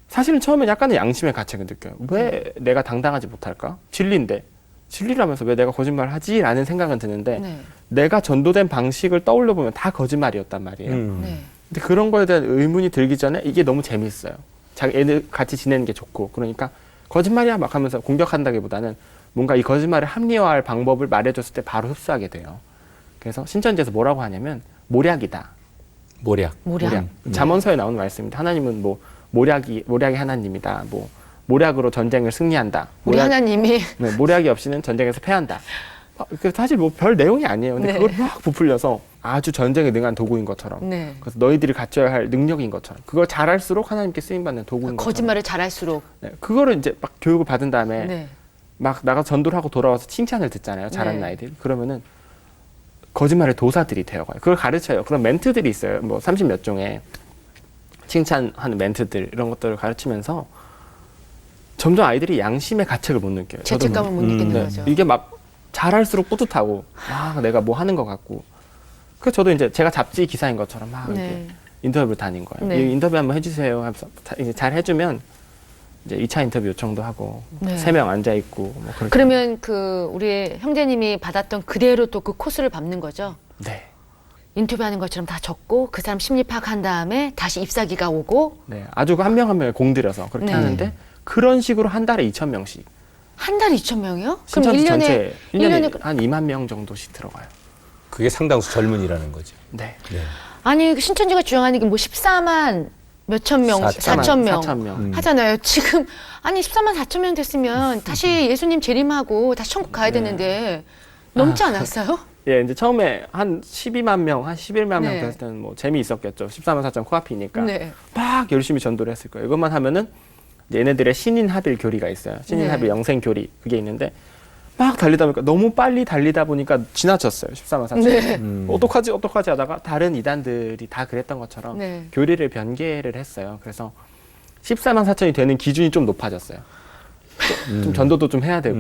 사실은 처음엔 약간의 양심의 가책을 느껴요. 왜 내가 당당하지 못할까? 진리인데 진리라면서 왜 내가 거짓말을 하지? 라는 생각은 드는데 네. 내가 전도된 방식을 떠올려 보면 다 거짓말이었단 말이에요. 네. 근데 그런 거에 대한 의문이 들기 전에 이게 너무 재밌어요. 자기 애들 같이 지내는 게 좋고 그러니까 거짓말이야 막 하면서 공격한다기보다는 뭔가 이 거짓말을 합리화할 방법을 말해줬을 때 바로 흡수하게 돼요. 그래서 신천지에서 뭐라고 하냐면 모략이다. 모략. 모략. 잠언서에 나오는 말씀입니다. 하나님은 뭐 모략이 하나님이다. 뭐 모략으로 전쟁을 승리한다. 우리 하나님이 네, 모략이 없이는 전쟁에서 패한다. 사실 뭐 별 내용이 아니에요. 근데 네. 그걸 막 부풀려서 아주 전쟁에 능한 도구인 것처럼. 네. 그래서 너희들이 갖춰야 할 능력인 것처럼. 그걸 잘할수록 하나님께 쓰임받는 도구인 것처럼. 거짓말을 잘할수록 네, 그거를 이제 막 교육을 받은 다음에 네. 막 나가서 전도를 하고 돌아와서 칭찬을 듣잖아요. 잘하는 네. 아이들. 그러면은 거짓말의 도사들이 되어가요. 그걸 가르쳐요. 그런 멘트들이 있어요. 뭐 30몇 종의 칭찬하는 멘트들 이런 것들을 가르치면서 점점 아이들이 양심의 가책을 못 느껴요. 저도 죄책감을 못 느끼는 네. 거죠. 이게 막 잘할수록 뿌듯하고 막 내가 뭐 하는 것 같고. 그래서 저도 이제 제가 잡지 기사인 것처럼 막 네. 이렇게 인터뷰를 다닌 거예요. 네. 이 인터뷰 한번 해주세요. 하면서 이제 잘 해주면 이제 2차 인터뷰 요청도 하고 네. 3명 앉아 있고 뭐 그렇게. 그러면 그 우리 형제님이 받았던 그대로 또 그 코스를 밟는 거죠? 네. 인터뷰하는 것처럼 다 적고 그 사람 심리 파악한 다음에 다시 ip사기가 오고 네. 아주 한 명 한 명을 공들여서 그렇게 네. 하는데 그런 식으로 한 달에 2,000명씩. 한 달에 2,000명이요? 그럼 신천지 1년에 전체 1년에 1년에 한 2만 명 정도씩 들어가요. 그게 상당수 젊은이라는 거죠. 네. 네. 아니 그 신천지가 주장하는 게 뭐 14만 몇천 명, 4천 명 4,000명. 하잖아요. 지금 아니 14만 4천 명 됐으면 다시 예수님 재림하고 다시 천국 가야 되는데 넘지 않았어요? 예, 이제 처음에 한 12만 명, 한 11만 명 네. 됐을 때는 뭐 재미있었겠죠. 14만 4천 코앞이니까. 네. 막 열심히 전도를 했을 거예요. 이것만 하면은 이제 얘네들의 신인 합일 교리가 있어요. 신인 네. 합일 영생 교리 그게 있는데 막 달리다 보니까 너무 빨리 달리다 보니까 지나쳤어요. 14만 4천. 네. 어떡하지 하다가 다른 이단들이 다 그랬던 것처럼 네. 교리를 변개를 했어요. 그래서 14만 4천이 되는 기준이 좀 높아졌어요. 좀 전도도 좀 해야 되고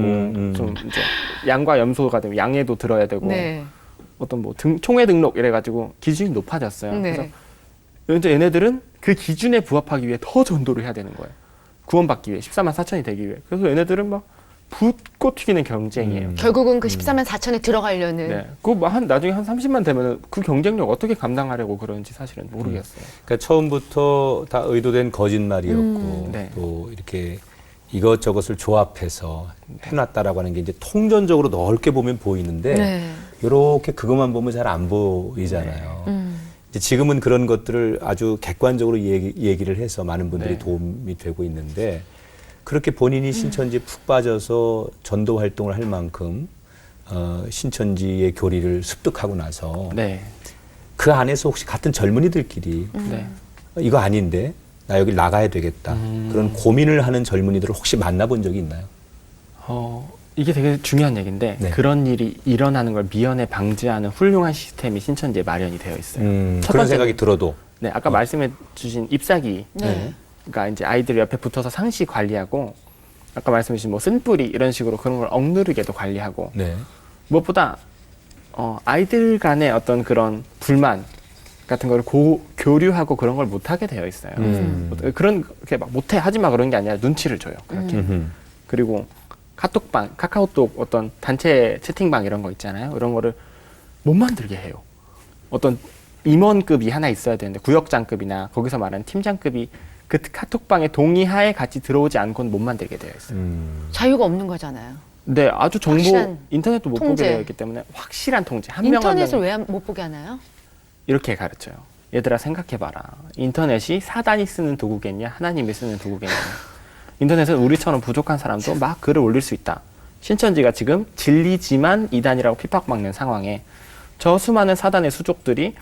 좀 이제 양과 염소가 되면 양에도 들어야 되고 네. 어떤 뭐 총회 등록 이래가지고 기준이 높아졌어요. 네. 그래서 이제 얘네들은 그 기준에 부합하기 위해 더 전도를 해야 되는 거예요. 구원받기 위해 14만 4천이 되기 위해. 그래서 얘네들은 막 붓고 튀기는 경쟁이에요. 결국은 그 14만 4천에 들어가려는 네, 나중에 한 30만 되면 그 경쟁력 어떻게 감당하려고 그런지 사실은 모르겠어요. 그러니까 처음부터 다 의도된 거짓말이었고 네. 또 이렇게 이것저것을 조합해서 해놨다라고 하는 게 이제 통전적으로 넓게 보면 보이는데 네. 이렇게 그것만 보면 잘 안 보이잖아요. 이제 지금은 그런 것들을 아주 객관적으로 얘기를 해서 많은 분들이 네. 도움이 되고 있는데 그렇게 본인이 신천지에 푹 빠져서 전도 활동을 할 만큼 신천지의 교리를 습득하고 나서 네, 그 안에서 혹시 같은 젊은이들끼리 네. 이거 아닌데 나 여기 나가야 되겠다 그런 고민을 하는 젊은이들을 혹시 만나본 적이 있나요? 이게 되게 중요한 얘기인데 네. 그런 일이 일어나는 걸 미연에 방지하는 훌륭한 시스템이 신천지에 마련이 되어 있어요. 첫 그런 번째는- 생각이 들어도 네, 아까 말씀해 주신 잎사기. 네. 그러니까 이제 아이들 옆에 붙어서 상시 관리하고 아까 말씀해 주신 뭐 쓴뿌리 이런 식으로 그런 걸 억누르게도 관리하고 네. 무엇보다 아이들 간의 어떤 그런 불만 같은 걸 교류하고 그런 걸 못하게 되어 있어요. 그런 게 막 못해 하지 마 그런 게 아니라 눈치를 줘요. 그렇게. 그리고 카톡방, 카카오톡 어떤 단체 채팅방 이런 거 있잖아요. 이런 거를 못 만들게 해요. 어떤 임원급이 하나 있어야 되는데 구역장급이나 거기서 말하는 팀장급이 그 카톡방에 동의하에 같이 들어오지 않고는 못 만들게 되어 있어요. 자유가 없는 거잖아요. 네, 아주 정보 확실한 인터넷도 못 통제. 보게 되어 있기 때문에 확실한 통제. 한 명 한 인터넷을 명. 왜 못 보게 하나요? 이렇게 가르쳐요. 얘들아 생각해봐라. 인터넷이 사단이 쓰는 도구겠냐 하나님이 쓰는 도구겠냐. 인터넷은 우리처럼 부족한 사람도 막 글을 올릴 수 있다. 신천지가 지금 진리지만 이단이라고 핍박받는 상황에 저 수많은 사단의 수족들이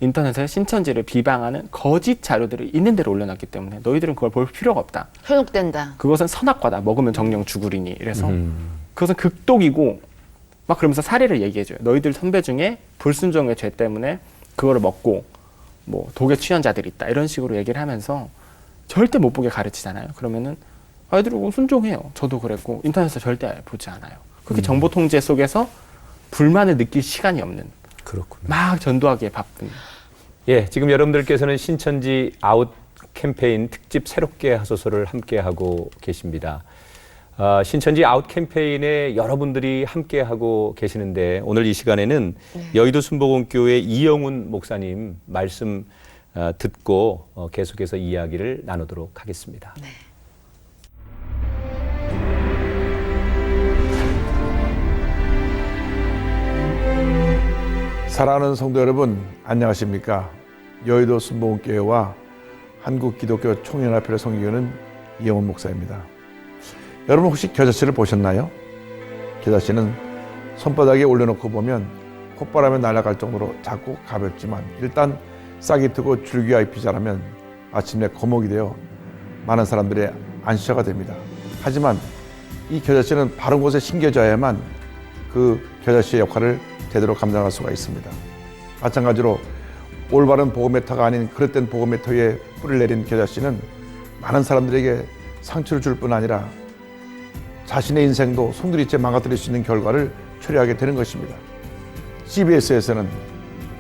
인터넷에 신천지를 비방하는 거짓 자료들을 있는 대로 올려놨기 때문에 너희들은 그걸 볼 필요가 없다. 현혹된다. 그것은 선악과다. 먹으면 정령 죽으리니. 이래서 그것은 극독이고 막 그러면서 사례를 얘기해줘요. 너희들 선배 중에 불순종의 죄 때문에 그거를 먹고 뭐 독에 취한 자들이 있다. 이런 식으로 얘기를 하면서 절대 못 보게 가르치잖아요. 그러면은 아이들은 순종해요. 저도 그랬고 인터넷에서 절대 보지 않아요. 그렇게 정보 통제 속에서 불만을 느낄 시간이 없는 그렇군요. 막 전도하기에 바쁜. 예, 지금 여러분들께서는 신천지 아웃 캠페인 특집 새롭게 하소서를 함께하고 계십니다. 신천지 아웃 캠페인에 여러분들이 함께하고 계시는데 오늘 이 시간에는 여의도 순복음교회 이영훈 목사님 말씀 듣고 계속해서 이야기를 나누도록 하겠습니다. 네. 사랑하는 성도 여러분, 안녕하십니까? 여의도 순복음교회와 한국기독교 총연합회를 섬기는 이영훈 목사입니다. 여러분 혹시 겨자씨를 보셨나요? 겨자씨는 손바닥에 올려놓고 보면 콧바람에 날아갈 정도로 작고 가볍지만 일단 싹이 트고 줄기가 잎이 자라면 마침내 거목이 되어 많은 사람들의 안식처가 됩니다. 하지만 이 겨자씨는 바른 곳에 심겨져야만 그 겨자씨의 역할을 제대로 감당할 수가 있습니다. 마찬가지로 올바른 복음의 터가 아닌 그릇된 복음의 터에 뿌리를 내린 겨자씨는 많은 사람들에게 상처를 줄 뿐 아니라 자신의 인생도 송두리째 망가뜨릴 수 있는 결과를 초래하게 되는 것입니다. CBS에서는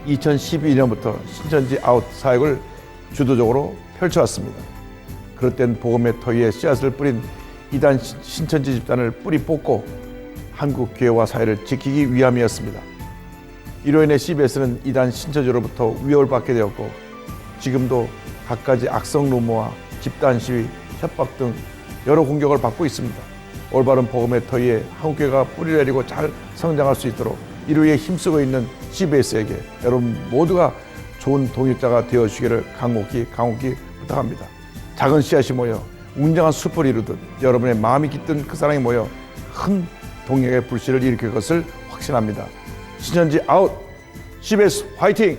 2012년부터 신천지 아웃 사역을 주도적으로 펼쳐왔습니다. 그릇된 복음의 터 위에 씨앗을 뿌린 이단 신천지 집단을 뿌리 뽑고 한국 교회와 사회를 지키기 위함이었습니다. 이로 인해 CBS는 이단 신천지로부터 위협을 받게 되었고 지금도 갖가지 악성 루머와 집단 시위, 협박 등 여러 공격을 받고 있습니다. 올바른 복음의 터 위에 한국교회가 뿌리를 내리고 잘 성장할 수 있도록 이를 위해 힘쓰고 있는 CBS에게 여러분 모두가 좋은 동역자가 되어주시기를 간곡히 부탁합니다. 작은 씨앗이 모여 웅장한 숲을 이루듯 여러분의 마음이 깃든 그 사랑이 모여 큰 동역의 불씨를 일으킬 것을 확신합니다. 신천지 아웃, CBS 화이팅!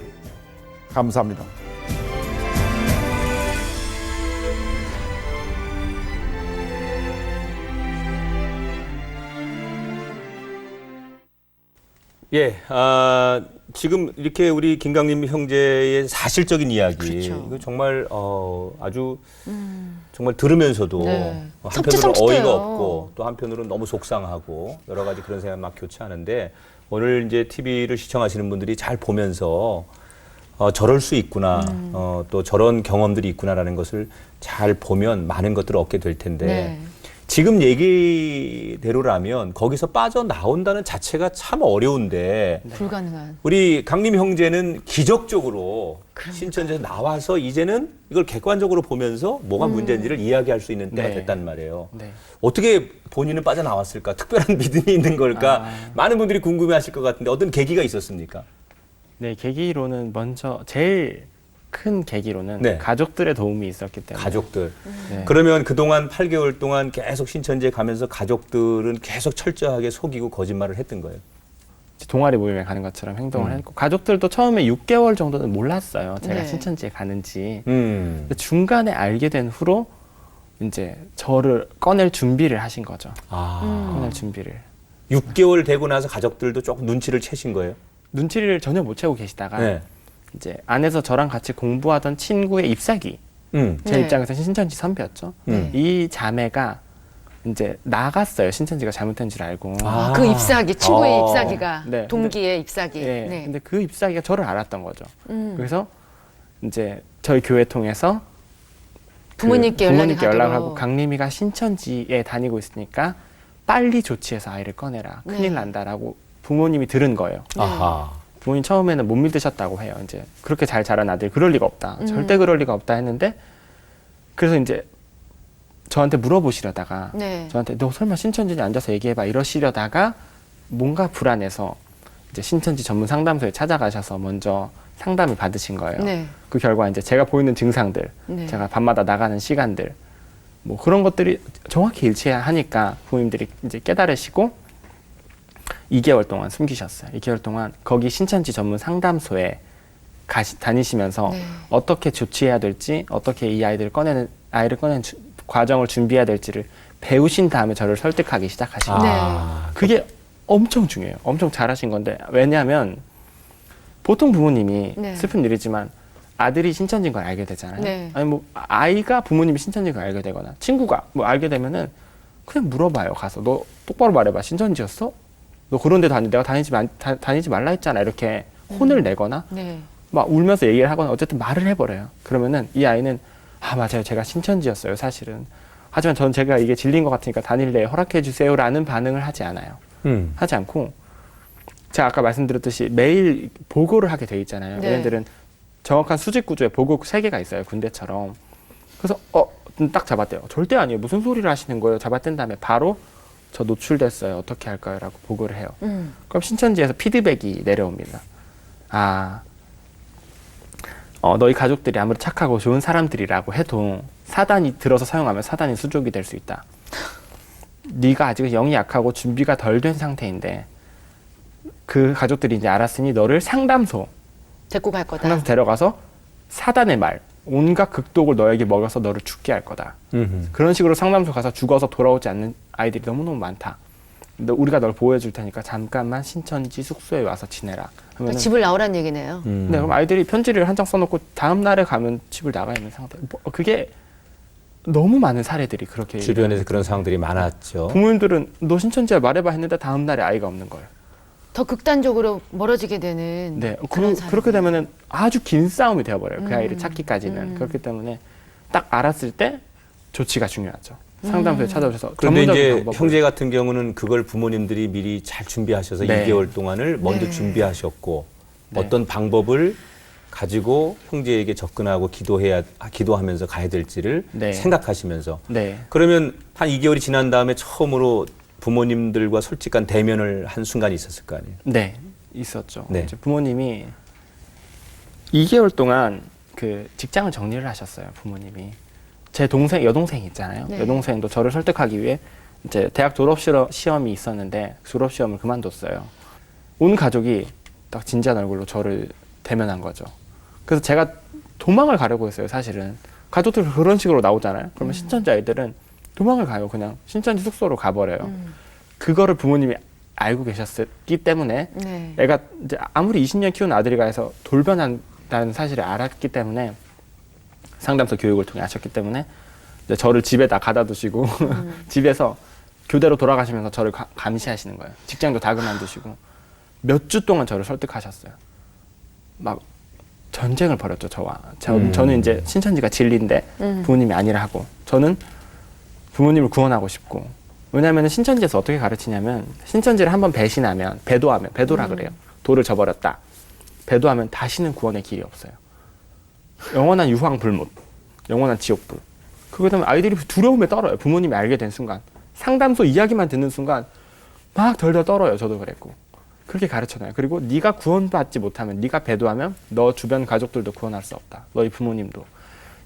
감사합니다. 예, 지금 이렇게 우리 김강림 형제의 사실적인 이야기, 그렇죠. 이거 정말 아주 정말 들으면서도 네. 한편으로는 섬찟섬찟해요. 어이가 없고 또 한편으로는 너무 속상하고 여러 가지 그런 생각 막 교차하는데 오늘 이제 TV를 시청하시는 분들이 잘 보면서 저럴 수 있구나, 또 저런 경험들이 있구나라는 것을 잘 보면 많은 것들을 얻게 될 텐데. 네. 지금 얘기대로라면 거기서 빠져나온다는 자체가 참 어려운데 불가능한. 우리 강림 형제는 기적적으로 신천지에서 나와서 이제는 이걸 객관적으로 보면서 뭐가 문제인지를 이야기할 수 있는 때가 네. 됐단 말이에요. 네. 어떻게 본인은 빠져나왔을까? 특별한 믿음이 있는 걸까? 많은 분들이 궁금해하실 것 같은데 어떤 계기가 있었습니까? 네, 계기로는 먼저 제일 큰 계기로는 네. 가족들의 도움이 있었기 때문에. 가족들. 네. 그러면 그동안 8개월 동안 계속 신천지에 가면서 가족들은 계속 철저하게 속이고 거짓말을 했던 거예요. 동아리 모임에 가는 것처럼 행동을 했고 가족들도 처음에 6개월 정도는 몰랐어요. 제가 네. 신천지에 가는지. 근데 중간에 알게 된 후로 이제 저를 꺼낼 준비를 하신 거죠. 꺼낼 준비를. 6개월 되고 나서 가족들도 조금 눈치를 채신 거예요? 눈치를 전혀 못 채고 계시다가 네. 이제 안에서 저랑 같이 공부하던 친구의 ip사귀, 제 네. 입장에서 신천지 선배였죠. 이 자매가 이제 나갔어요. 신천지가 잘못된 줄 알고. 그 잎사귀, 친구의 어. 잎사귀가 네. 동기의 잎사귀. 예, 네. 근데 그 ip사귀가 저를 알았던 거죠. 그래서 이제 저희 교회 통해서 부모님께 부모님께 연락이 연락을 가도록. 하고 강림이가 신천지에 다니고 있으니까 빨리 조치해서 아이를 꺼내라. 네. 큰일 난다라고 부모님이 들은 거예요. 아하. 부모님 처음에는 못 믿으셨다고 해요. 이제 그렇게 잘 자란 아들 그럴 리가 없다. 절대 그럴 리가 없다 했는데 그래서 이제 저한테 물어보시려다가 네. 저한테 너 설마 신천지에 앉아서 얘기해봐 이러시려다가 뭔가 불안해서 이제 신천지 전문 상담소에 찾아가셔서 먼저 상담을 받으신 거예요. 네. 그 결과 이제 제가 보이는 증상들, 네. 제가 밤마다 나가는 시간들, 뭐 그런 것들이 정확히 일치하니까 부모님들이 이제 깨달으시고 2개월 동안 숨기셨어요. 2개월 동안 거기 신천지 전문 상담소에 다니시면서 네. 어떻게 조치해야 될지, 어떻게 이 아이를 꺼내는 과정을 준비해야 될지를 배우신 다음에 저를 설득하기 시작하신 거예요. 아, 그게 엄청 중요해요. 엄청 잘하신 건데 왜냐하면 보통 부모님이 네. 슬픈 일이지만 아들이 신천지인 걸 알게 되잖아요. 네. 아니 뭐 아이가 부모님이 신천지인 걸 알게 되거나 친구가 뭐 알게 되면은 그냥 물어봐요. 가서 너 똑바로 말해봐. 신천지였어? 너 그런 데 내가 다니지 말라 했잖아. 이렇게 혼을 내거나 네. 막 울면서 얘기를 하거나 어쨌든 말을 해버려요. 그러면은 이 아이는 아 맞아요. 제가 신천지였어요. 사실은. 하지만 저는 제가 이게 진리인 것 같으니까 다닐래 허락해 주세요라는 반응을 하지 않아요. 하지 않고 제가 아까 말씀드렸듯이 매일 보고를 하게 돼 있잖아요. 네. 얘네들은 정확한 수직 구조에 보고 3개가 있어요. 군대처럼. 그래서 딱 잡았대요. 절대 아니에요. 무슨 소리를 하시는 거예요. 잡아뗀 다음에 바로 저 노출됐어요. 어떻게 할까요? 라고 보고를 해요. 그럼 신천지에서 피드백이 내려옵니다. 너희 가족들이 아무리 착하고 좋은 사람들이라고 해도 사단이 들어서 사용하면 사단이 수족이 될 수 있다. 네가 아직은 영이 약하고 준비가 덜 된 상태인데 그 가족들이 이제 알았으니 너를 상담소 데리고 갈 거다. 상담소 데려가서 사단의 말, 온갖 극독을 너에게 먹여서 너를 죽게 할 거다. 그런 식으로 상담소 가서 죽어서 돌아오지 않는 아이들이 너무너무 많다. 우리가 널 보호해 줄 테니까 잠깐만 신천지 숙소에 와서 지내라. 하면은 집을 나오란 얘기네요. 네, 그럼 아이들이 편지를 한 장 써놓고 다음 날에 가면 집을 나가 있는 상태. 그게 너무 많은 사례들이 그렇게 주변에서 그런 상황들이 많았죠. 부모님들은 너 신천지야 말해봐 했는데 다음 날에 아이가 없는 거예요. 더 극단적으로 멀어지게 되는 네, 그런 그렇게 되면은 아주 긴 싸움이 되어버려요. 그 아이를 찾기까지는. 그렇기 때문에 딱 알았을 때 조치가 중요하죠. 상담소에 찾아오셔서 그런데 전문적인 이제 방법을. 형제 같은 경우는 그걸 부모님들이 미리 잘 준비하셔서 네. 2개월 동안을 먼저 네. 준비하셨고 네. 어떤 방법을 가지고 형제에게 접근하고 기도하면서 가야 될지를 네. 생각하시면서 네. 그러면 한 2개월이 지난 다음에 처음으로 부모님들과 솔직한 대면을 한 순간이 있었을 거 아니에요? 네, 있었죠. 네. 이제 부모님이 2개월 동안 그 직장을 정리를 하셨어요. 부모님이. 제 여동생 있잖아요. 네. 여동생도 저를 설득하기 위해 이제 대학 졸업 시험이 있었는데 졸업 시험을 그만뒀어요. 온 가족이 딱 진지한 얼굴로 저를 대면한 거죠. 그래서 제가 도망을 가려고 했어요. 사실은 가족들 그런 식으로 나오잖아요. 그러면 신천지 아이들은 도망을 가요. 그냥 신천지 숙소로 가버려요. 그거를 부모님이 알고 계셨기 때문에 네. 애가 이제 아무리 20년 키운 아들이가 해서 돌변한다는 사실을 알았기 때문에 상담소 교육을 통해 아셨기 때문에 이제 저를 집에다 가다 두시고 집에서 교대로 돌아가시면서 저를 감시하시는 거예요. 직장도 다 그만두시고 몇 주 동안 저를 설득하셨어요. 막 전쟁을 벌였죠. 저와. 저는 이제 신천지가 진리인데 부모님이 아니라 하고 저는 부모님을 구원하고 싶고 왜냐하면 신천지에서 어떻게 가르치냐면 신천지를 한번 배도라 그래요. 도를 저버렸다. 배도하면 다시는 구원의 길이 없어요. 영원한 유황불못, 영원한 지옥불. 그거 되면 아이들이 두려움에 떨어요. 부모님이 알게 된 순간. 상담소 이야기만 듣는 순간 막 덜덜 떨어요. 저도 그랬고. 그렇게 가르쳐놔요. 그리고 네가 구원받지 못하면, 네가 배도하면 너 주변 가족들도 구원할 수 없다. 너희 부모님도.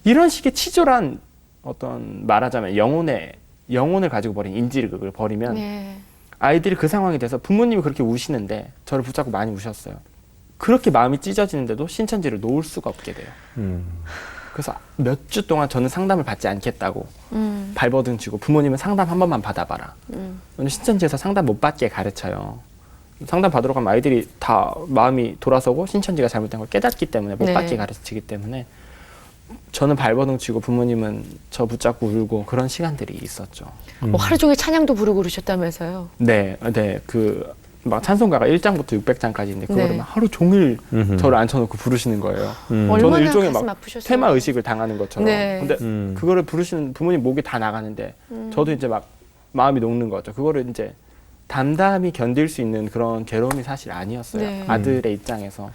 이런 식의 치졸한 어떤 말하자면 영혼을 가지고 버린 인질극을 벌이면 네. 아이들이 그 상황이 돼서 부모님이 그렇게 우시는데 저를 붙잡고 많이 우셨어요. 그렇게 마음이 찢어지는데도 신천지를 놓을 수가 없게 돼요. 그래서 몇 주 동안 저는 상담을 받지 않겠다고 발버둥 치고 부모님은 상담 한 번만 받아봐라. 왜냐면 신천지에서 상담 못 받게 가르쳐요. 상담 받으러 가면 아이들이 다 마음이 돌아서고 신천지가 잘못된 걸 깨닫기 때문에 못 네. 받게 가르치기 때문에 저는 발버둥 치고 부모님은 저 붙잡고 울고 그런 시간들이 있었죠. 뭐 하루 종일 찬양도 부르고 그러셨다면서요. 네, 막 찬송가가 1장부터 600장까지 있는데 그거를 네. 막 하루 종일 저를 앉혀놓고 부르시는 거예요. 얼마나 저는 일종의 가슴 막 아프셨어요. 퇴마 의식을 당하는 것처럼. 네. 근데 그거를 부르시는 부모님 목이 다 나가는데 저도 이제 막 마음이 녹는 거죠. 그거를 이제 담담히 견딜 수 있는 그런 괴로움이 사실 아니었어요. 네. 아들의 입장에서.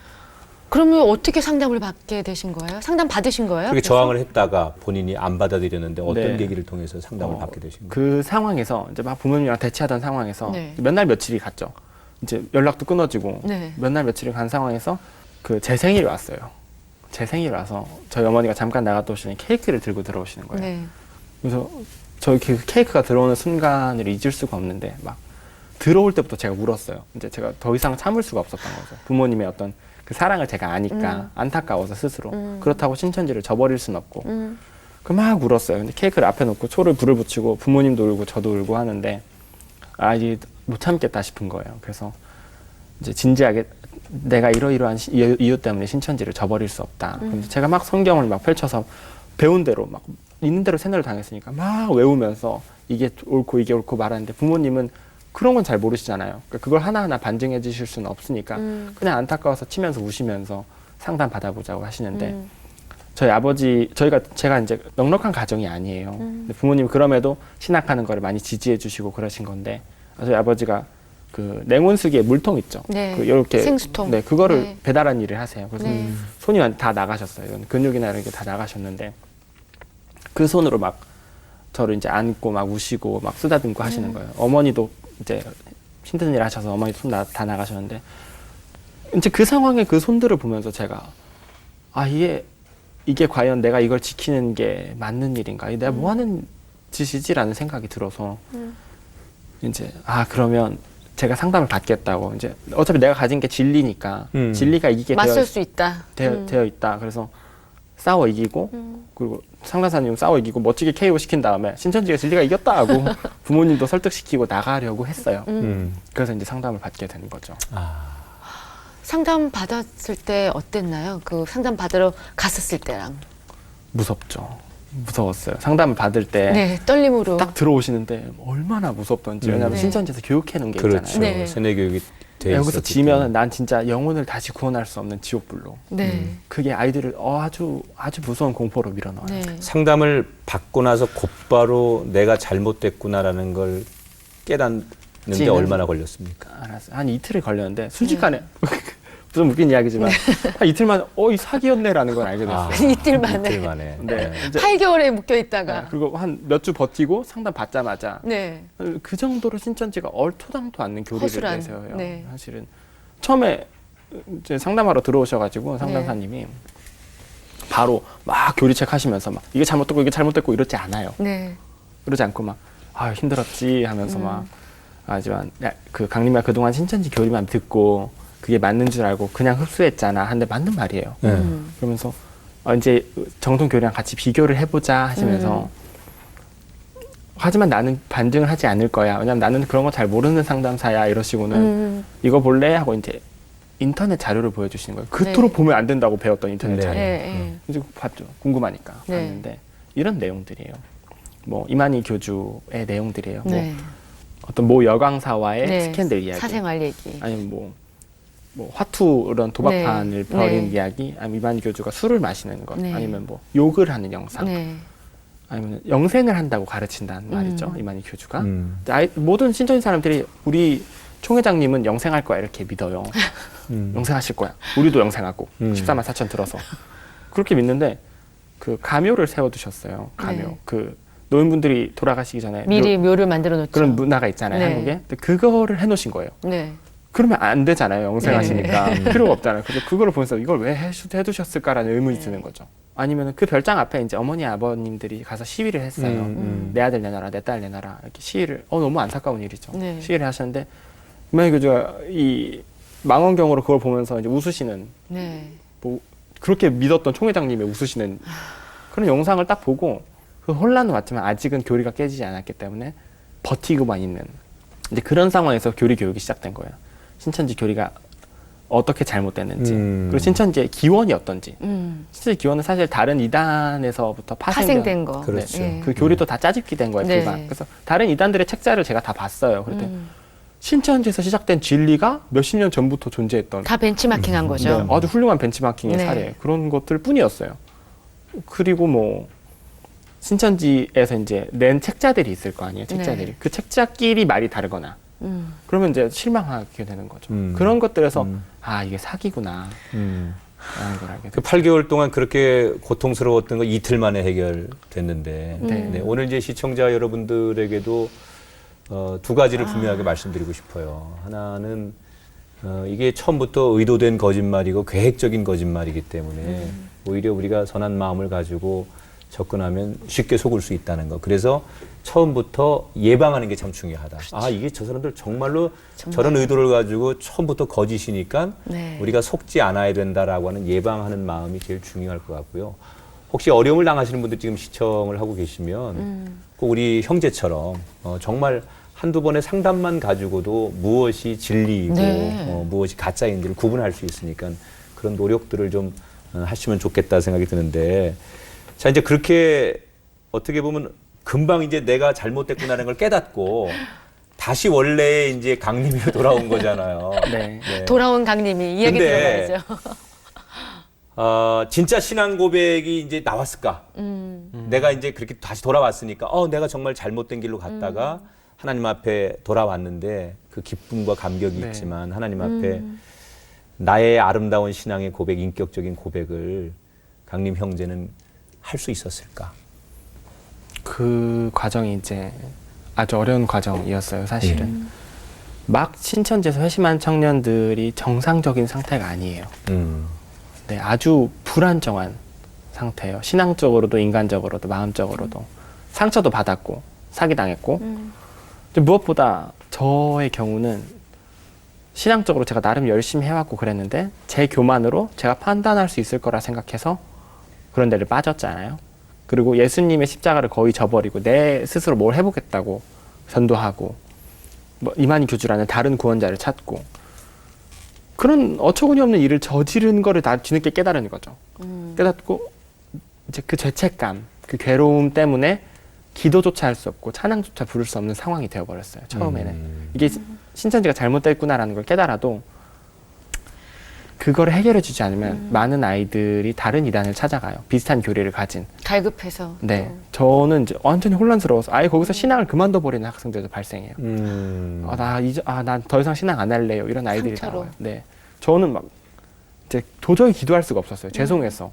그러면 어떻게 상담을 받게 되신 거예요? 상담 받으신 거예요? 그렇게 그래서? 저항을 했다가 본인이 안 받아들였는데 어떤 네. 계기를 통해서 상담을 받게 되신 거예요? 그 상황에서 이제 막 부모님이랑 대치하던 상황에서 네. 몇 날 며칠이 갔죠. 이제 연락도 끊어지고 네. 몇 날 며칠이 간 상황에서 그 제 생일이 왔어요. 제 생일 와서 저희 어머니가 잠깐 나갔다 오시더니 케이크를 들고 들어오시는 거예요. 네. 그래서 저희 그 케이크가 들어오는 순간을 잊을 수가 없는데 막 들어올 때부터 제가 울었어요. 이제 제가 더 이상 참을 수가 없었던 거죠. 부모님의 어떤 그 사랑을 제가 아니까 안타까워서 스스로. 그렇다고 신천지를 저버릴 순 없고. 그 막 울었어요. 근데 케이크를 앞에 놓고 초를 불을 붙이고 부모님도 울고 저도 울고 하는데 아 이게 못 참겠다 싶은 거예요. 그래서 이제 진지하게 내가 이러이러한 이유 때문에 신천지를 저버릴 수 없다. 그래서 제가 막 성경을 막 펼쳐서 배운 대로 막 있는 대로 세뇌를 당했으니까 막 외우면서 이게 옳고 말하는데 부모님은 그런 건 잘 모르시잖아요. 그러니까 그걸 하나하나 반증해 주실 수는 없으니까 그냥 안타까워서 치면서 우시면서 상담 받아보자고 하시는데 저희 아버지 제가 이제 넉넉한 가정이 아니에요. 근데 부모님 그럼에도 신학하는 거를 많이 지지해 주시고 그러신 건데 저희 아버지가 그 냉온수기에 물통 있죠. 네. 그 이렇게 생수통. 네, 그거를 네. 배달한 일을 하세요. 그래서 네. 손이 다 나가셨어요. 이런 근육이나 이런 게 다 나가셨는데 그 손으로 막 저를 이제 안고 막 우시고 막 쓰다듬고 하시는 거예요. 어머니도 이제 힘든 일 하셔서 어머니 손 다 나가셨는데 이제 그 상황에 그 손들을 보면서 제가 아 이게 과연 내가 이걸 지키는 게 맞는 일인가? 내가 뭐 하는 짓이지라는 생각이 들어서 이제 그러면 제가 상담을 받겠다고 이제 어차피 내가 가진 게 진리니까 진리가 이기게 맞설 수 있다. 되어 있다. 그래서 싸워 이기고 그리고 상담사님 싸워 이기고 멋지게 KO 시킨 다음에 신천지가 진리가 이겼다 하고 부모님도 설득시키고 나가려고 했어요. 그래서 이제 상담을 받게 된 거죠. 상담 받았을 때 어땠나요? 그 상담 받으러 갔었을 때랑. 무섭죠. 무서웠어요. 상담을 받을 때 네, 떨림으로. 딱 들어오시는데 얼마나 무섭던지. 왜냐하면 네. 신천지에서 교육해 놓은 게 그렇죠. 있잖아요. 네. 세뇌 교육이 돼 여기서 있었기 지면은 난 진짜 영혼을 다시 구원할 수 없는 지옥불로. 네. 그게 아이들을 아주 무서운 공포로 밀어넣어요. 네. 상담을 받고 나서 곧바로 내가 잘못됐구나라는 걸 깨닫는데 지는- 얼마나 걸렸습니까? 알았어요. 한 이틀이 걸렸는데 순식간에 무슨 웃긴 이야기지만 한 이틀 만에 이 사기였네라는 걸 알게 됐어요. 이틀 만에. 이틀 만에. 네. 이제 8개월에 묶여 있다가. 그리고 한 몇 주 버티고 상담 받자마자 네. 그 정도로 신천지가 얼토당토 않는 교리를 허술한, 내세워요. 네. 사실은 처음에 이제 상담하러 들어오셔가지고 상담사님이 바로 막 교리책 하시면서 막 이게 잘못됐고 이게 잘못됐고 이러지 않아요. 네. 그러지 않고 막 힘들었지 하면서 막 하지만 그 강림이가 그동안 신천지 교리만 듣고 그게 맞는 줄 알고 그냥 흡수했잖아. 한데 맞는 말이에요. 네. 그러면서 이제 정통 교리랑 같이 비교를 해보자 하시면서 하지만 나는 반증을 하지 않을 거야. 왜냐면 나는 그런 거 잘 모르는 상담사야. 이러시고는 이거 볼래? 하고 이제 인터넷 자료를 보여주시는 거예요. 그토록 네. 보면 안 된다고 배웠던 인터넷 네. 자료. 네. 이제 봤죠. 궁금하니까 네. 봤는데 이런 내용들이에요. 뭐 이만희 교주의 내용들이에요. 네. 뭐 어떤 모 여강사와의 네. 스캔들 이야기. 사생활 얘기. 아니면 뭐 화투 이런 도박판을 네. 벌인 네. 이야기, 아니면 이만희 교주가 술을 마시는 것, 네. 아니면 뭐 욕을 하는 영상, 네. 아니면 영생을 한다고 가르친다는 말이죠. 이만희 교주가. 음. 모든 신천지 사람들이 우리 총회장님은 영생할 거야 이렇게 믿어요. 영생하실 거야. 우리도 영생하고 14만 4천 들어서 그렇게 믿는데 그 가묘를 세워두셨어요. 가묘. 네. 그 노인분들이 돌아가시기 전에 미리 묘를 만들어 놓죠. 그런 문화가 있잖아요. 네. 한국에. 근데 그거를 해놓으신 거예요. 네. 그러면 안 되잖아요. 영생하시니까. 네. 필요가 없잖아요. 그래서 그거를 보면서 이걸 왜 해두셨을까라는 의문이 드는 거죠. 아니면 그 별장 앞에 이제 어머니 아버님들이 가서 시위를 했어요. 내 아들 내놔라, 내 딸 내놔라. 이렇게 시위를, 너무 안타까운 일이죠. 네. 시위를 하셨는데, 이만희 교주가 이 망원경으로 그걸 보면서 이제 웃으시는, 네. 뭐, 그렇게 믿었던 총회장님의 웃으시는 그런 영상을 딱 보고, 그 혼란은 왔지만 아직은 교리가 깨지지 않았기 때문에 버티고만 있는. 이제 그런 상황에서 교리 교육이 시작된 거예요. 신천지 교리가 어떻게 잘못됐는지, 그리고 신천지의 기원이 어떤지. 신천지 기원은 사실 다른 이단에서부터 파생된 거. 그렇죠. 네. 그 교리도 다 짜집기 된 거예요. 네. 불만. 그래서 다른 이단들의 책자를 제가 다 봤어요. 그런데 신천지에서 시작된 진리가 몇십 년 전부터 존재했던 다 벤치마킹 한 거죠. 네, 아주 훌륭한 벤치마킹의 네. 사례 그런 것들 뿐이었어요. 그리고 뭐 신천지에서 이제 낸 책자들이 있을 거 아니에요. 책자들이. 네. 그 책자끼리 말이 다르거나 그러면 이제 실망하게 되는 거죠. 그런 것들에서 이게 사기구나 라는 걸 알게 그 됐죠. 8개월 동안 그렇게 고통스러웠던 거 이틀 만에 해결됐는데 네, 오늘 이제 시청자 여러분들에게도 두 가지를 분명하게 말씀드리고 싶어요. 하나는 이게 처음부터 의도된 거짓말이고 계획적인 거짓말이기 때문에 오히려 우리가 선한 마음을 가지고 접근하면 쉽게 속을 수 있다는 거. 그래서 처음부터 예방하는 게 참 중요하다. 아, 이게 저 사람들 정말로 저런 의도를 가지고 처음부터 거짓이니까 네. 우리가 속지 않아야 된다라고 하는 예방하는 마음이 제일 중요할 것 같고요. 혹시 어려움을 당하시는 분들 지금 시청을 하고 계시면 꼭 우리 형제처럼 정말 한두 번의 상담만 가지고도 무엇이 진리이고 네. 무엇이 가짜인지를 구분할 수 있으니까 그런 노력들을 좀 하시면 좋겠다 생각이 드는데, 자, 이제 그렇게 어떻게 보면 금방 이제 내가 잘못됐구나라는 걸 깨닫고 다시 원래의 이제 강림이 돌아온 거잖아요. 네. 네. 돌아온 강님이 이야기 근데 들어봐야죠. 진짜 신앙 고백이 이제 나왔을까? 내가 이제 그렇게 다시 돌아왔으니까, 내가 정말 잘못된 길로 갔다가 하나님 앞에 돌아왔는데 그 기쁨과 감격이 네. 있지만 하나님 앞에 나의 아름다운 신앙의 고백, 인격적인 고백을 강림 형제는 할 수 있었을까? 그 과정이 이제 아주 어려운 과정이었어요, 사실은. 막 신천지에서 회심한 청년들이 정상적인 상태가 아니에요. 네, 아주 불안정한 상태예요. 신앙적으로도 인간적으로도 마음적으로도 상처도 받았고 사기당했고 근데 무엇보다 저의 경우는 신앙적으로 제가 나름 열심히 해왔고 그랬는데 제 교만으로 제가 판단할 수 있을 거라 생각해서 그런 데를 빠졌잖아요. 그리고 예수님의 십자가를 거의 저버리고 내 스스로 뭘 해보겠다고 전도하고 뭐 이만희 교주라는 다른 구원자를 찾고 그런 어처구니 없는 일을 저지른 거를 다 뒤늦게 깨달은 거죠. 깨닫고 이제 그 죄책감, 그 괴로움 때문에 기도조차 할 수 없고 찬양조차 부를 수 없는 상황이 되어버렸어요. 처음에는. 이게 신천지가 잘못됐구나라는 걸 깨달아도 그걸 해결해 주지 않으면 많은 아이들이 다른 이단을 찾아가요. 비슷한 교리를 가진. 갈급해서. 네. 저는 이제 완전히 혼란스러워서 아예 거기서 신앙을 그만둬 버리는 학생들도 발생해요. 난 더 이상 신앙 안 할래요. 이런 아이들이 상처로. 나와요. 네. 저는 막 이제 도저히 기도할 수가 없었어요. 죄송해서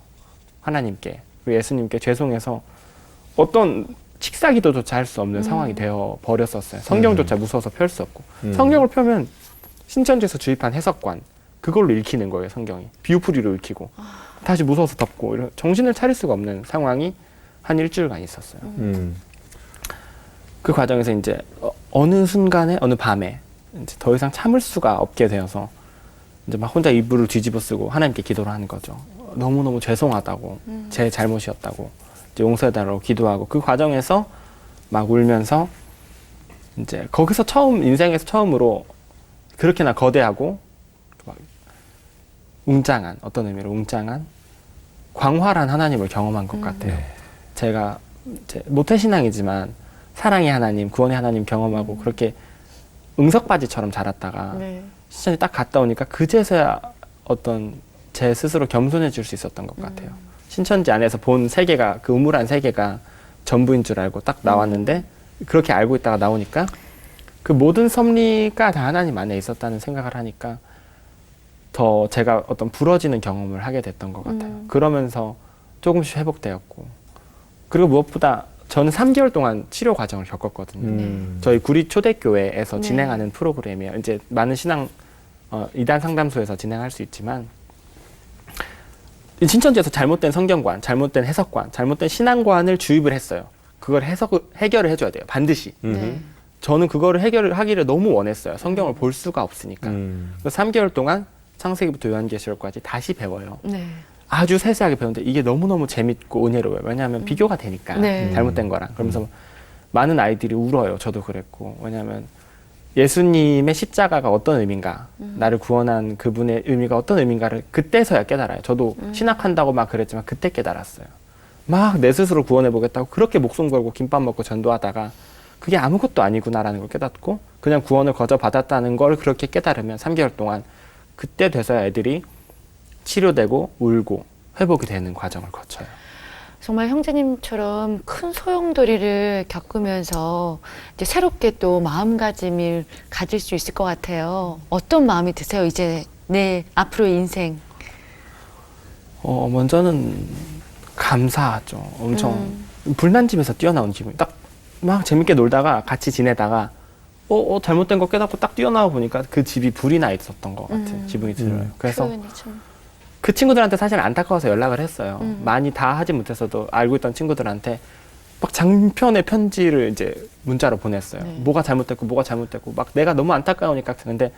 하나님께 그리고 예수님께 죄송해서 어떤 식사 기도조차 할 수 없는 상황이 되어 버렸었어요. 성경조차 무서워서 펼 수 없고 성경을 펴면 신천지에서 주입한 해석관 그걸로 읽히는 거예요. 성경이 비유풀이로 읽히고 다시 무서워서 덮고 이런 정신을 차릴 수가 없는 상황이 한 일주일간 있었어요. 그 과정에서 이제 어느 순간에 어느 밤에 이제 더 이상 참을 수가 없게 되어서 이제 막 혼자 이불을 뒤집어 쓰고 하나님께 기도를 하는 거죠. 너무너무 죄송하다고 제 잘못이었다고 이제 용서해달라고 기도하고 그 과정에서 막 울면서 이제 거기서 인생에서 처음으로 그렇게나 거대하고 막 웅장한 어떤 의미로 웅장한 광활한 하나님을 경험한 것 같아요. 제가 모태신앙이지만 사랑의 하나님, 구원의 하나님 경험하고 그렇게 응석바지처럼 자랐다가 네. 신천지 딱 갔다 오니까 그제서야 어떤 제 스스로 겸손해질 수 있었던 것 같아요. 신천지 안에서 본 세계가 그 우물한 세계가 전부인 줄 알고 딱 나왔는데 그렇게 알고 있다가 나오니까 그 모든 섭리가 다 하나님 안에 있었다는 생각을 하니까 더 제가 어떤 부러지는 경험을 하게 됐던 것 같아요. 그러면서 조금씩 회복되었고 그리고 무엇보다 저는 3개월 동안 치료 과정을 겪었거든요. 저희 구리 초대교회에서 네. 진행하는 프로그램이에요. 이제 많은 신앙 이단 상담소에서 진행할 수 있지만 신천지에서 잘못된 성경관, 잘못된 해석관, 잘못된 신앙관을 주입을 했어요. 그걸 해결을 해줘야 돼요. 반드시. 네. 저는 그거를 해결하기를 너무 원했어요. 성경을 볼 수가 없으니까. 그래서 3개월 동안 창세기부터 요한계시록까지 다시 배워요. 네. 아주 세세하게 배우는데 이게 너무너무 재밌고 은혜로워요. 왜냐하면 비교가 되니까 네. 잘못된 거랑. 그러면서 많은 아이들이 울어요. 저도 그랬고. 왜냐하면 예수님의 십자가가 어떤 의미인가, 나를 구원한 그분의 의미가 어떤 의미인가를 그때서야 깨달아요. 저도 신학한다고 막 그랬지만 그때 깨달았어요. 막 내 스스로 구원해보겠다고 그렇게 목숨 걸고 김밥 먹고 전도하다가 그게 아무것도 아니구나라는 걸 깨닫고 그냥 구원을 거저 받았다는 걸 그렇게 깨달으면 3개월 동안 그때 돼서야 애들이 치료되고 울고 회복이 되는 과정을 거쳐요. 정말 형제님처럼 큰 소용돌이를 겪으면서 이제 새롭게 또 마음가짐을 가질 수 있을 것 같아요. 어떤 마음이 드세요? 이제 내 앞으로의 인생. 먼저는 감사하죠. 엄청 불난 집에서 뛰어나온 기분. 딱 막 재밌게 놀다가 같이 지내다가 잘못된 거 깨닫고 딱 뛰어나와 보니까 그 집이 불이 나 있었던 것 같은 기분이 들어요. 그래서 표현이 참. 그 친구들한테 사실 안타까워서 연락을 했어요. 많이 다 하지 못해서도 알고 있던 친구들한테 막 장편의 편지를 이제 문자로 보냈어요. 네. 뭐가 잘못됐고 막 내가 너무 안타까우니까. 근데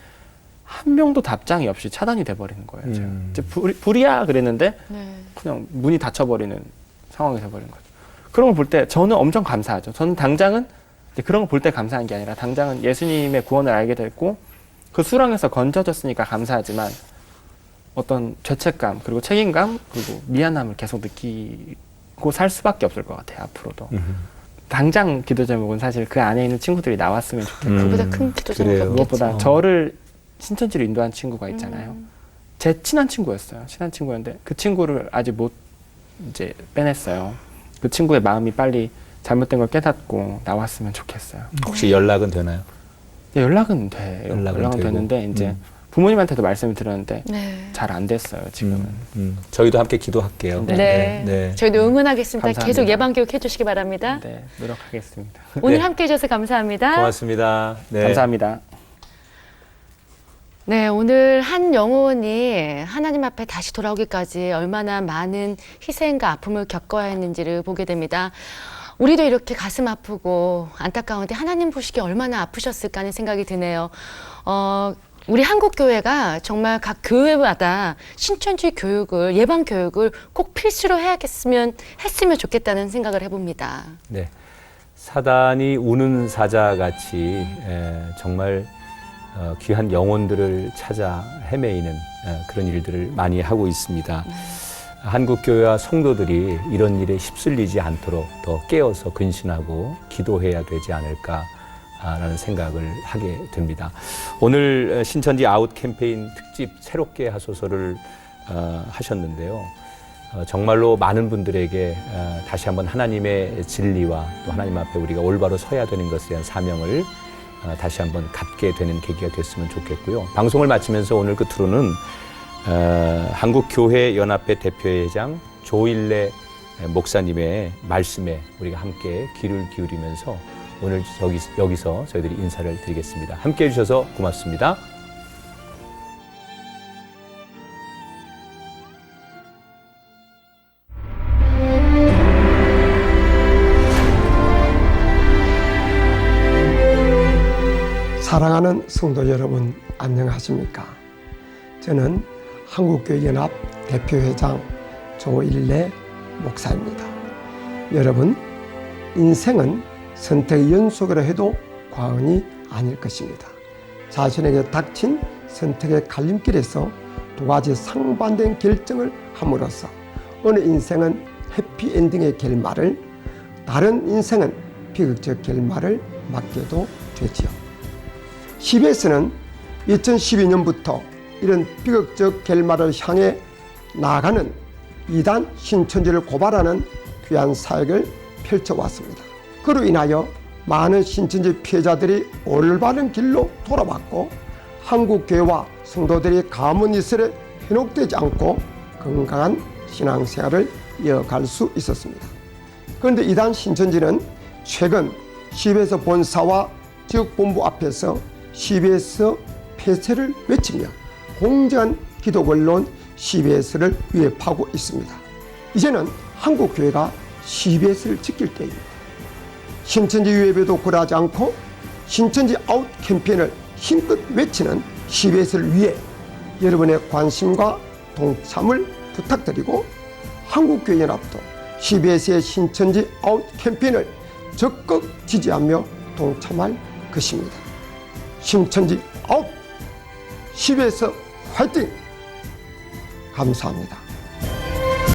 한 명도 답장이 없이 차단이 돼버리는 거예요. 제가. 이제 불이야 그랬는데 네. 그냥 문이 닫혀버리는 상황이 돼버린 거죠. 그런 걸 볼 때 저는 엄청 감사하죠. 저는 당장은 이제 그런 걸 볼 때 감사한 게 아니라 당장은 예수님의 구원을 알게 됐고 그 수렁에서 건져졌으니까 감사하지만 어떤 죄책감 그리고 책임감 그리고 미안함을 계속 느끼고 살 수밖에 없을 것 같아요. 앞으로도. 당장 기도 제목은 사실 그 안에 있는 친구들이 나왔으면 좋겠고 그보다 큰 기도 제목이 그래요. 무엇보다 없겠죠. 저를 신천지로 인도한 친구가 있잖아요. 제 친한 친구였어요. 친한 친구였는데 그 친구를 아직 못 이제 빼냈어요. 그 친구의 마음이 빨리 잘못된 걸 깨닫고 나왔으면 좋겠어요. 혹시 연락은 되나요? 네, 연락은 돼요. 연락은 되고. 되는데 이제 부모님한테도 말씀을 드렸는데 네. 잘 안 됐어요. 지금은. 저희도 함께 기도할게요. 네. 저희도 응원하겠습니다. 감사합니다. 계속 예방교육 해주시기 바랍니다. 네, 노력하겠습니다. 오늘 네. 함께 해주셔서 감사합니다. 고맙습니다. 네. 감사합니다. 네, 오늘 한 영혼이 하나님 앞에 다시 돌아오기까지 얼마나 많은 희생과 아픔을 겪어야 했는지를 보게 됩니다. 우리도 이렇게 가슴 아프고 안타까운데 하나님 보시기에 얼마나 아프셨을까 하는 생각이 드네요. 우리 한국교회가 정말 각 교회마다 신천지 교육을, 예방 교육을 꼭 필수로 했으면 좋겠다는 생각을 해봅니다. 네. 사단이 우는 사자같이 정말 귀한 영혼들을 찾아 헤매이는 그런 일들을 많이 하고 있습니다. 한국교회와 성도들이 이런 일에 휩쓸리지 않도록 더 깨어서 근신하고 기도해야 되지 않을까라는 생각을 하게 됩니다. 오늘 신천지 아웃 캠페인 특집 새롭게 하소서를 하셨는데요. 정말로 많은 분들에게 다시 한번 하나님의 진리와 또 하나님 앞에 우리가 올바로 서야 되는 것에 대한 사명을 다시 한번 갖게 되는 계기가 됐으면 좋겠고요. 방송을 마치면서 오늘 끝으로는 한국교회연합회 대표회장 조일래 목사님의 말씀에 우리가 함께 귀를 기울이면서 오늘 여기서 저희들이 인사를 드리겠습니다. 함께 해주셔서 고맙습니다. 사랑하는 성도 여러분, 안녕하십니까? 저는 한국교회연합 대표회장 조일래 목사입니다. 여러분, 인생은 선택의 연속이라 해도 과언이 아닐 것입니다. 자신에게 닥친 선택의 갈림길에서 두 가지 상반된 결정을 함으로써 어느 인생은 해피엔딩의 결말을, 다른 인생은 비극적 결말을 맞게도 되지요. CBS는 2012년부터 이런 비극적 결말을 향해 나아가는 이단 신천지를 고발하는 귀한 사역을 펼쳐왔습니다. 그로 인하여 많은 신천지 피해자들이 올바른 길로 돌아왔고 한국교회와 성도들이 가문 이슬에 현혹되지 않고 건강한 신앙생활을 이어갈 수 있었습니다. 그런데 이단 신천지는 최근 CBS 본사와 지역본부 앞에서 CBS 폐쇄를 외치며 공정한 기독 언론 CBS를 위협하고 있습니다. 이제는 한국교회가 CBS를 지킬 때입니다. 신천지 위협에도 굴하지 않고 신천지 아웃 캠페인을 힘껏 외치는 CBS를 위해 여러분의 관심과 동참을 부탁드리고 한국교회연합도 CBS의 신천지 아웃 캠페인을 적극 지지하며 동참할 것입니다. 신천지 아웃! CBS 화이팅! 감사합니다.